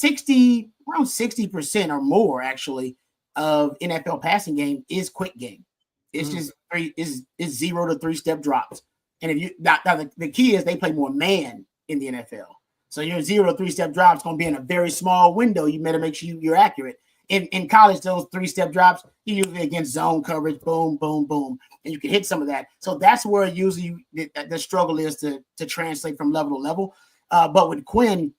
around 60% or more actually of NFL passing game is quick game. It's just it's 0 to 3 step drops. And if you now the key is they play more man in the NFL. So your 0 to 3 step drop is going to be in a very small window. You better make sure you're accurate. In college, those 3 step drops, you usually against zone coverage, boom, boom, boom, and you can hit some of that. So that's where usually the struggle is to translate from level to level. But with Quinn,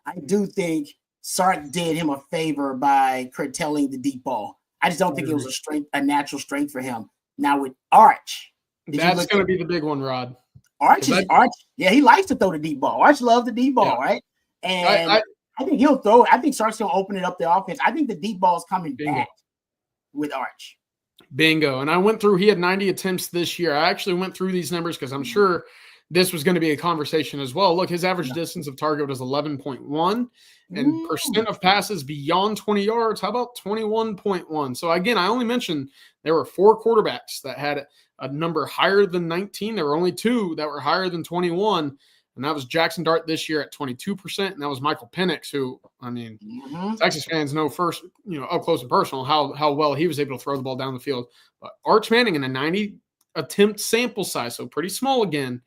I do think Sark did him a favor by curtailing the deep ball. I just don't think it was a natural strength for him. Now with Arch, that's going to be the big one, Rod. Arch, yeah, he likes to throw the deep ball. Arch loves the deep ball, right? And I think he'll throw it. I think Sark's going to open it up the offense. I think the deep ball is coming back with Arch. Bingo. And I went through, he had 90 attempts this year. I actually went through these numbers because I'm sure this was going to be a conversation as well. Look, his average distance of target was 11.1 and percent of passes beyond 20 yards. How about 21.1? So again, I only mentioned there were 4 quarterbacks that had a number higher than 19. There were only 2 that were higher than 21. And that was Jackson Dart this year at 22%. And that was Michael Penix, who, I mean, Texas fans know first, up close and personal how well he was able to throw the ball down the field. But Arch Manning in a 90 attempt sample size, so pretty small again.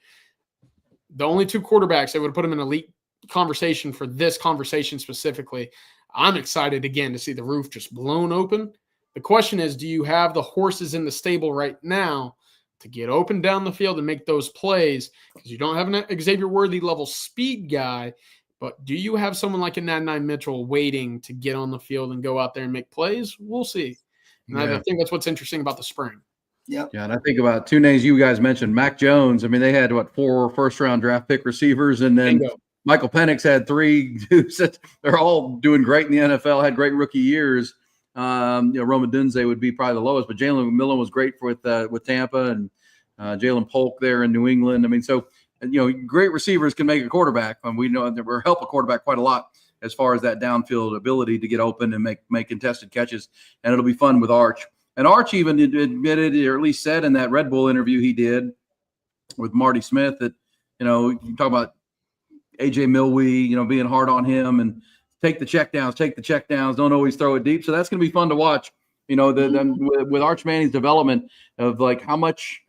The only 2 quarterbacks that would put him in elite conversation for this conversation specifically. I'm excited again to see the roof just blown open. The question is, do you have the horses in the stable right now to get open down the field and make those plays? Because you don't have an Xavier Worthy level speed guy, but do you have someone like a Adonai Mitchell waiting to get on the field and go out there and make plays? We'll see. And I think that's what's interesting about the spring. Yep. Yeah, and I think about 2 names you guys mentioned, Mac Jones. I mean, they had 4 first-round draft pick receivers, and then Michael Penix had 3 dudes that they're all doing great in the NFL, had great rookie years. Roman Dunze would be probably the lowest, but Jalen McMillan was great with Tampa, and Jalen Polk there in New England. I mean, so great receivers can make a quarterback, and we know that we're help a quarterback quite a lot as far as that downfield ability to get open and make contested catches. And it'll be fun with Arch. And Arch even admitted, or at least said in that Red Bull interview he did with Marty Smith, that you talk about AJ Milwee, being hard on him and take the checkdowns, don't always throw it deep. So that's going to be fun to watch. With Arch Manning's development of like how much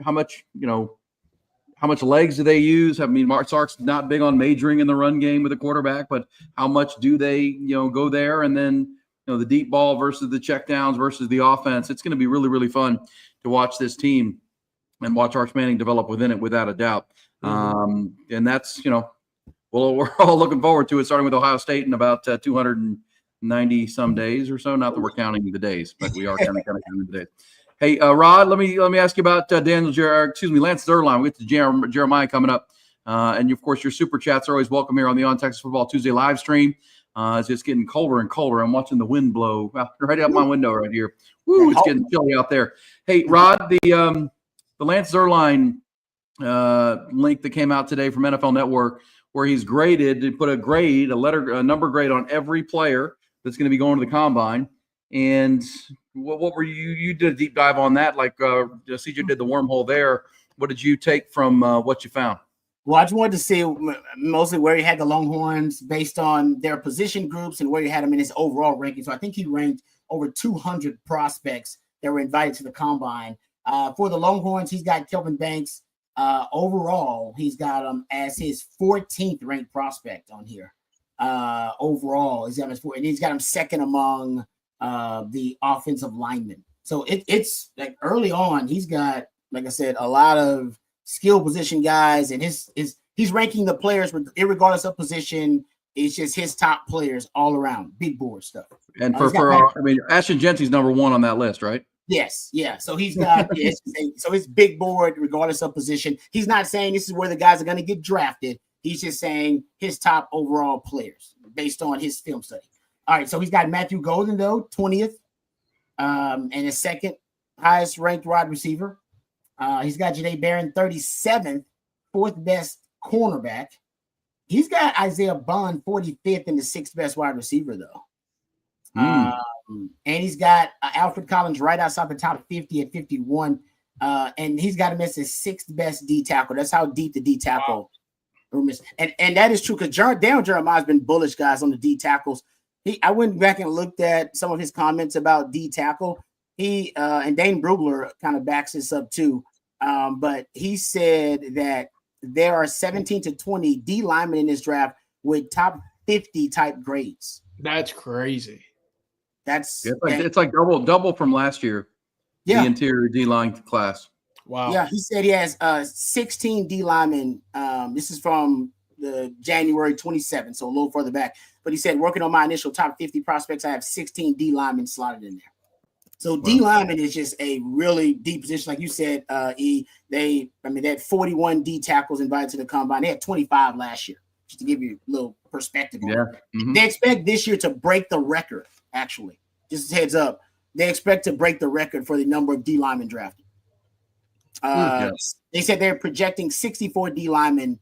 legs do they use? I mean, Mark Sark's not big on majoring in the run game with a quarterback, but how much do they, go there? And then, the deep ball versus the checkdowns versus the offense. It's going to be really, really fun to watch this team and watch Arch Manning develop within it without a doubt. And that's, we're all looking forward to it, starting with Ohio State in about 290 some days or so. Not that we're counting the days, but we are counting the days. Hey, Rod, let me ask you about Lance Zerline. We get to Jeremiah coming up. And of course, your super chats are always welcome here on the On Texas Football Tuesday live stream. It's just getting colder and colder. I'm watching the wind blow right out my window right here. Woo, it's getting chilly out there. Hey, Rod, the Lance Zerline link that came out today from NFL Network, where he's graded, to put a number grade on every player that's going to be going to the combine. And what were you did a deep dive on that, like CJ did the wormhole there. What did you take from what you found? Well, I just wanted to see mostly where he had the Longhorns based on their position groups and where he had them in his overall ranking. So I think he ranked over 200 prospects that were invited to the combine. For the Longhorns, he's got Kelvin Banks. Overall, he's got him as his 14th ranked prospect on here. Overall, he's got him second among the offensive linemen. So it's like early on, he's got, like I said, a lot of skill position guys, and he's ranking the players regardless of position. It's just his top players all around, big board stuff. And Ashton Jency's number 1 on that list, right? Yes, yeah. So he's got so his big board regardless of position. He's not saying this is where the guys are going to get drafted. He's just saying his top overall players based on his film study. All right, so he's got Matthew Golden, though, 20th, and his second highest ranked wide receiver. He's got Janae Barron, 37th, 4th best cornerback. He's got Isaiah Bond, 45th, and the 6th best wide receiver, though. And he's got Alfred Collins right outside the top 50 at 51. And he's got him as his 6th best D tackle. That's how deep the D tackle room is. And that is true because Daniel Jeremiah has been bullish, guys, on the D tackles. I went back and looked at some of his comments about D tackle. he and Dane Brugler kind of backs this up too. But he said that there are 17 to 20 D linemen in this draft with top 50 type grades. That's crazy. It's like double from last year. Yeah. The interior D line class. Wow. Yeah, he said he has 16 D linemen. This is from the January 27th, so a little further back. But he said, working on my initial top 50 prospects, I have 16 D linemen slotted in there. So D lineman is just a really deep position, like you said. They had 41 D tackles invited to the combine. They had 25 last year, just to give you a little perspective. Mm-hmm. They expect this year to break the record. Actually, just a heads up, they expect to break the record for the number of D linemen drafted. They said they're projecting 64 D linemen,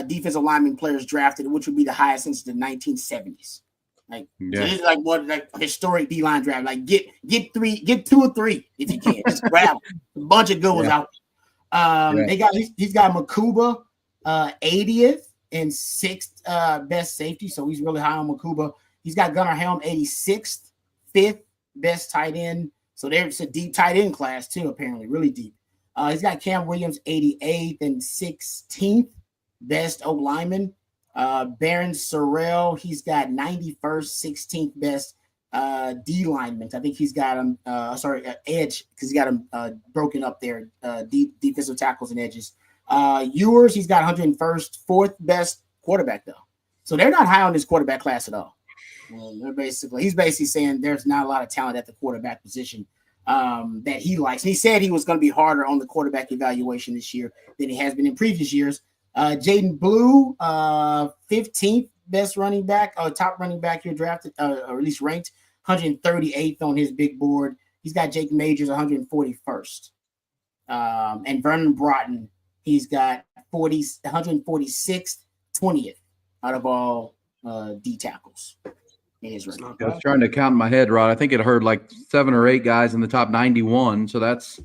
defensive lineman players drafted, which would be the highest since the 1970s. So this is like historic D line draft. Like get 2 or 3 if you can. Just grab a bunch of good ones out. He's got Makuba 80th and 6th best safety, so he's really high on Makuba. He's got Gunnar Helm 86th, 5th best tight end. So there's a deep tight end class too, apparently, really deep. He's got Cam Williams 88th and 16th best O lineman. Baron Sorrell, he's got 91st, 16th best D linemen. I think he's got him edge, because he got him broken up there, defensive tackles and edges. Ewers, he's got 101st, 4th best quarterback though. So they're not high on this quarterback class at all. He's basically saying there's not a lot of talent at the quarterback position that he likes. And he said he was going to be harder on the quarterback evaluation this year than he has been in previous years. Jaden Blue, 15th best running back, top running back here drafted, or at least ranked, 138th on his big board. He's got Jake Majors 141st. And Vernon Broughton, he's got 146th, 20th out of all D tackles in his ranking. I was trying to count in my head, Rod. I think it heard like 7 or 8 guys in the top 91. So that's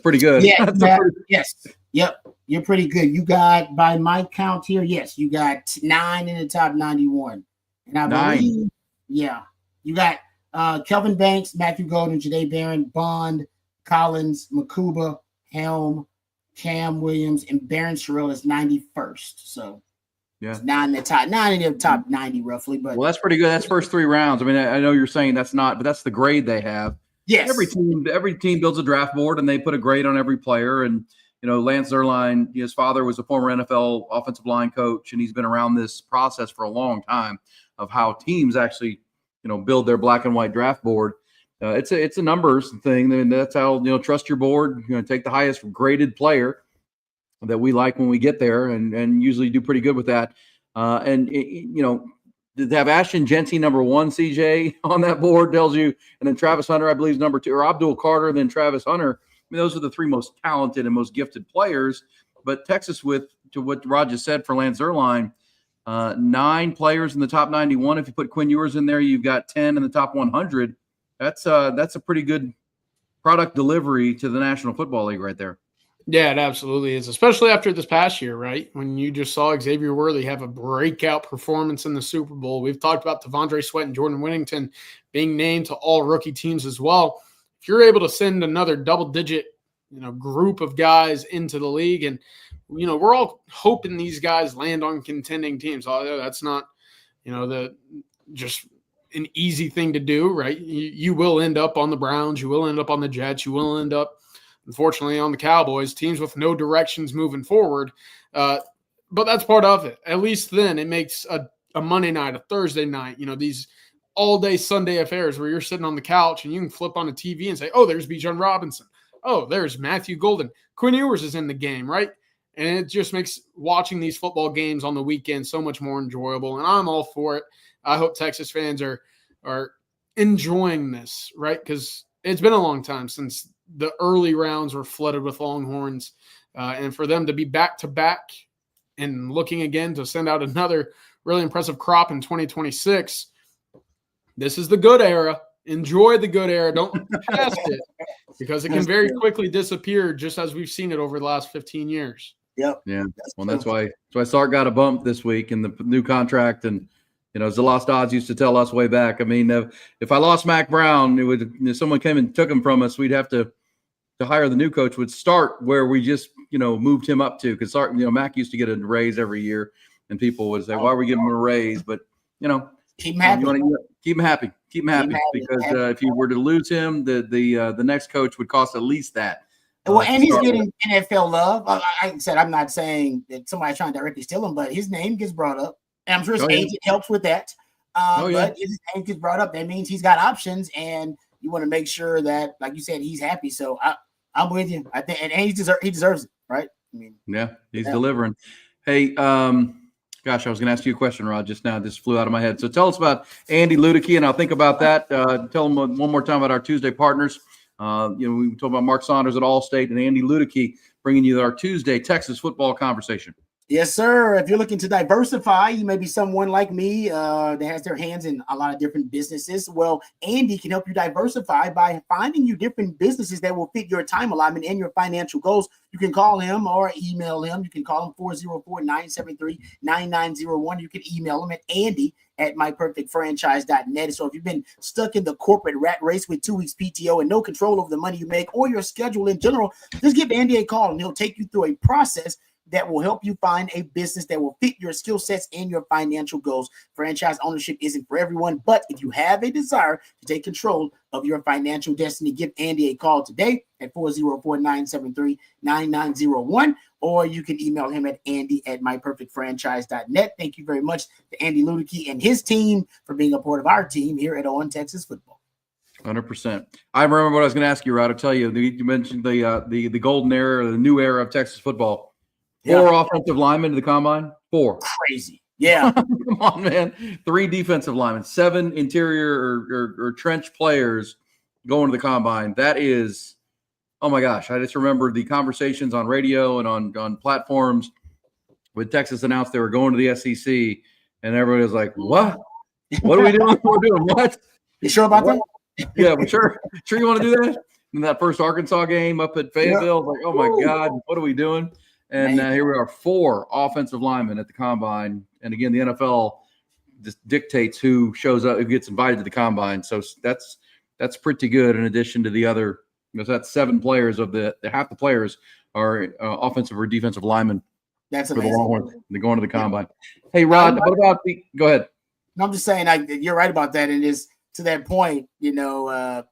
pretty good. Yeah. Yes. Yep. You're pretty good. You got, by my count here, yes, you got 9 in the top 91. And I believe, you got Kelvin Banks, Matthew Golden, Janae Barron, Bond, Collins, Makuba, Helm, Cam Williams, and Baron Sorrell is 91st. So it's 9 in the top 90 roughly. But that's pretty good. That's first 3 rounds. I mean, I know you're saying that's not, but that's the grade they have. Yes. Every team builds a draft board and they put a grade on every player. And Lance Zierlein, his father was a former NFL offensive line coach, and he's been around this process for a long time of how teams actually, build their black and white draft board. It's a numbers thing, and that's how trust your board. Take the highest graded player that we like when we get there, and usually do pretty good with that. To have Ashton Jency number 1, CJ, on that board tells you, and then Travis Hunter, I believe, is number 2, or Abdul Carter, then Travis Hunter. I mean, those are the 3 most talented and most gifted players. But Texas, to what Rod just said for Lance Zierlein, 9 players in the top 91. If you put Quinn Ewers in there, you've got 10 in the top 100. That's a pretty good product delivery to the National Football League right there. Yeah, it absolutely is, especially after this past year, right? When you just saw Xavier Worthy have a breakout performance in the Super Bowl. We've talked about Devondre Sweat and Jordan Whittington being named to all rookie teams as well. If you're able to send another double-digit, group of guys into the league, and we're all hoping these guys land on contending teams. Although that's not, just an easy thing to do, right? You will end up on the Browns, you will end up on the Jets, you will end up, unfortunately, on the Cowboys, teams with no directions moving forward. But that's part of it. At least then it makes a Monday night, a Thursday night, these all-day Sunday affairs where you're sitting on the couch and you can flip on a TV and say, oh, there's Bijan Robinson. Oh, there's Matthew Golden. Quinn Ewers is in the game, right? And it just makes watching these football games on the weekend so much more enjoyable, and I'm all for it. I hope Texas fans are enjoying this, right? Because it's been a long time since the early rounds were flooded with Longhorns, and for them to be back-to-back and looking again to send out another really impressive crop in 2026, this is the good era. Enjoy the good era. Don't pass it, because it can very quickly disappear, just as we've seen it over the last 15 years. Yep. Yeah. That's why Sark got a bump this week in the new contract, and As the Lost Odds used to tell us way back. I mean, if I lost Mac Brown, if someone came and took him from us, we'd have to hire the new coach. Would start where we just moved him up to, because Mac used to get a raise every year, and people would say, why are we giving him a raise? But keep him happy. Keep him happy. Because if you were to lose him, the next coach would cost at least that. Well, and he's getting NFL love. Like I said, I'm not saying that somebody's trying to directly steal him, but his name gets brought up. And I'm sure his agent helps with that. But his name gets brought up. That means he's got options, and you want to make sure that, like you said, he's happy. So I'm with you. I think, and he deserves it, right? I mean, he's delivering. Hey, gosh, I was going to ask you a question, Rod, just now. This flew out of my head. So tell us about Andy Ludicky, and I'll think about that. Tell them one more time about our Tuesday partners. We talked about Mark Saunders at Allstate and Andy Ludicky bringing you our Tuesday Texas football conversation. Yes, sir. If you're looking to diversify, you may be someone like me that has their hands in a lot of different businesses. Well, Andy can help you diversify by finding you different businesses that will fit your time allotment and your financial goals. You can call him or email him. You can call him 404-973-9901. You can email him at andy@myperfectfranchise.net. So if you've been stuck in the corporate rat race with 2 weeks PTO and no control over the money you make or your schedule in general, just give Andy a call and he'll take you through a process that will help you find a business that will fit your skill sets and your financial goals. Franchise ownership isn't for everyone, but if you have a desire to take control of your financial destiny, give Andy a call today at 404-973-9901, or you can email him at andy@myperfectfranchise.net. Thank you very much to Andy Ludicky and his team for being a part of our team here at On Texas Football. 100%. I remember what I was going to ask you, Rod. I'll tell you. You mentioned the golden era, the new era of Texas football. 4 offensive linemen to the combine. 4. Crazy. Yeah. Come on, man. 3 defensive linemen, 7 interior or trench players going to the combine. That is, oh my gosh. I just remember the conversations on radio and on platforms when Texas announced they were going to the SEC, and everybody was like, what? What are we doing? We're doing what? You sure about that? Yeah, but sure you want to do that? In that first Arkansas game up at Fayetteville, like, oh my God, what are we doing? And here we are, 4 offensive linemen at the combine. And again, the NFL just dictates who shows up, who gets invited to the combine. So that's pretty good. In addition to the other, that's 7 players of the half the players are offensive or defensive linemen. That's amazing. For the Longhorns. They're going to the combine. Yeah. Hey, Rod, what about go ahead. No, I'm just saying, you're right about that. And it's to that point, the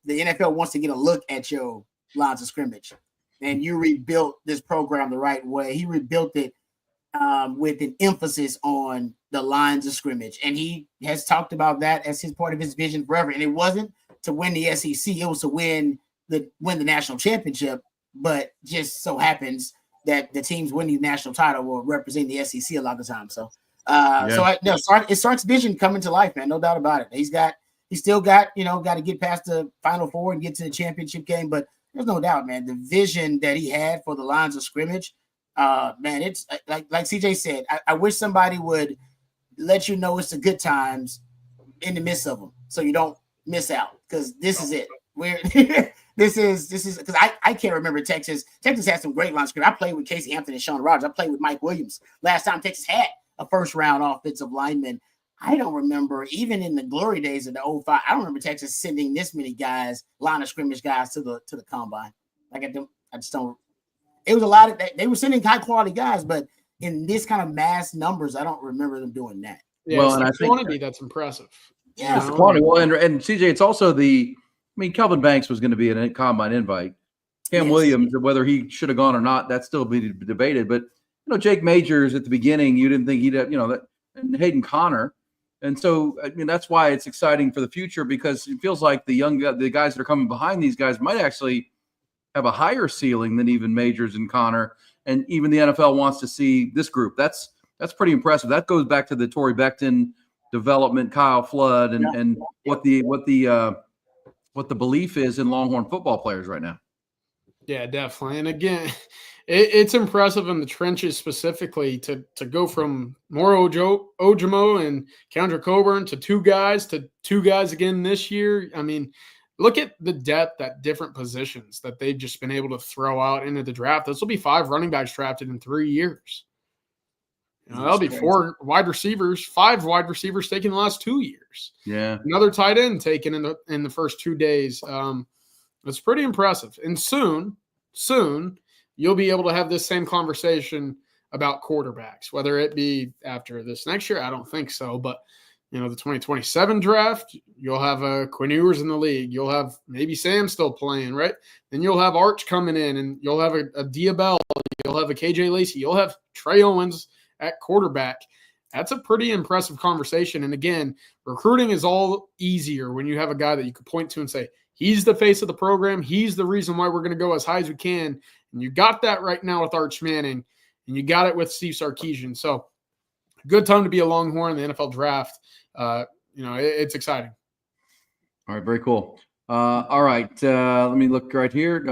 NFL wants to get a look at your lines of scrimmage. And you rebuilt this program the right way. He rebuilt it with an emphasis on the lines of scrimmage. And he has talked about that as his part of his vision forever. And it wasn't to win the SEC. It was to win the national championship. But just so happens that the teams winning the national title will represent the SEC a lot of the time. So, it starts vision coming to life, man. No doubt about it. He's still got to get past the Final Four and get to the championship game. But there's no doubt, man, the vision that he had for the lines of scrimmage, man, it's like CJ said, I wish somebody would let you know it's the good times in the midst of them so you don't miss out, because this is it. This is because I can't remember Texas. Texas had some great lines of scrimmage. I played with Casey Hampton and Sean Rogers. I played with Mike Williams. Last time Texas had a first-round offensive lineman. I don't remember, even in the glory days of the 05, I don't remember Texas sending this many guys, line of scrimmage guys, to the combine. I just don't. It was a lot of they were sending high quality guys, but in this kind of mass numbers, I don't remember them doing that. Yeah, well, and I think quantity that's impressive. Yeah, it's the quantity. Well, and CJ, it's also Kelvin Banks was going to be a combine invite. Cam Williams, whether he should have gone or not, that's still being debated. But Jake Majors at the beginning, you didn't think he'd have, and Hayden Connor. And so, that's why it's exciting for the future, because it feels like the guys that are coming behind these guys might actually have a higher ceiling than even Majors and Connor. And even the NFL wants to see this group. That's pretty impressive. That goes back to the Torrey Becton development, Kyle Flood, and what the belief is in Longhorn football players right now. Yeah, definitely. And again, it's impressive in the trenches specifically to go from Moro Ojimo and Kendra Coburn to 2 guys again this year. I mean, look at the depth at different positions that they've just been able to throw out into the draft. This will be 5 running backs drafted in 3 years. That'll be 4 wide receivers, 5 wide receivers taken the last 2 years. Yeah. Another tight end taken in the first 2 days. It's pretty impressive. And soon you'll be able to have this same conversation about quarterbacks, whether it be after this next year. I don't think so, but the 2027 draft, you'll have Quinn Ewers in the league. You'll have maybe Sam still playing, right? Then you'll have Arch coming in, and you'll have a Diabell. You'll have a KJ Lacey. You'll have Trey Owens at quarterback. That's a pretty impressive conversation. And again, recruiting is all easier when you have a guy that you could point to and say, he's the face of the program. He's the reason why we're going to go as high as we can. And you got that right now with Arch Manning, and you got it with Steve Sarkisian. So good time to be a Longhorn in the NFL draft. It's exciting. All right, very cool. All right, let me look right here.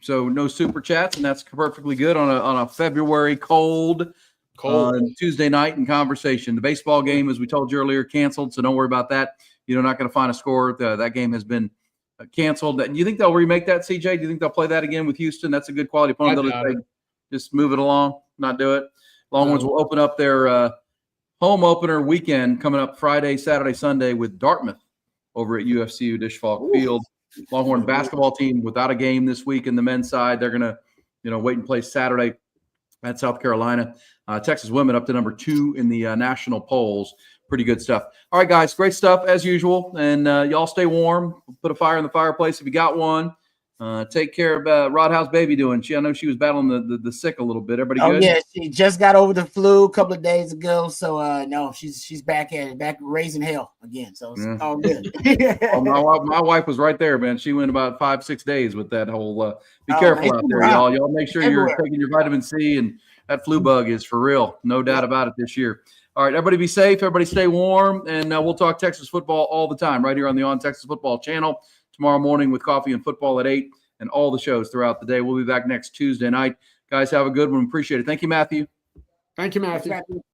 So no super chats, and that's perfectly good on a February cold Tuesday night in conversation. The baseball game, as we told you earlier, canceled, so don't worry about that. You're not going to find a score. That game has been canceled. Do you think they'll remake that, CJ? Do you think they'll play that again with Houston? That's a good quality opponent. Just move it along, not do it. Longhorns will open up their home opener weekend coming up Friday, Saturday, Sunday with Dartmouth over at UFCU Disch-Falk Field. Longhorn basketball team without a game this week in the men's side. They're going to, wait and play Saturday at South Carolina. Texas women up to number 2 in the national polls. Pretty good stuff. All right, guys, great stuff as usual. And y'all stay warm. Put a fire in the fireplace if you got one. Take care of Rod. How's baby doing? I know she was battling the sick a little bit. Everybody good? Yeah, she just got over the flu a couple of days ago. So no, she's back at it, back raising hell again. So it's all good. My wife was right there, man. She went about 5-6 days with that whole. Be careful out there, y'all. Y'all make sure you're taking your vitamin C, and that flu bug is for real. No doubt about it this year. All right, everybody be safe. Everybody stay warm, and we'll talk Texas football all the time right here on the On Texas Football channel. Tomorrow morning with coffee and football at 8 and all the shows throughout the day. We'll be back next Tuesday night. Guys, have a good one. Appreciate it. Thank you, Matthew. Thank you, Matthew.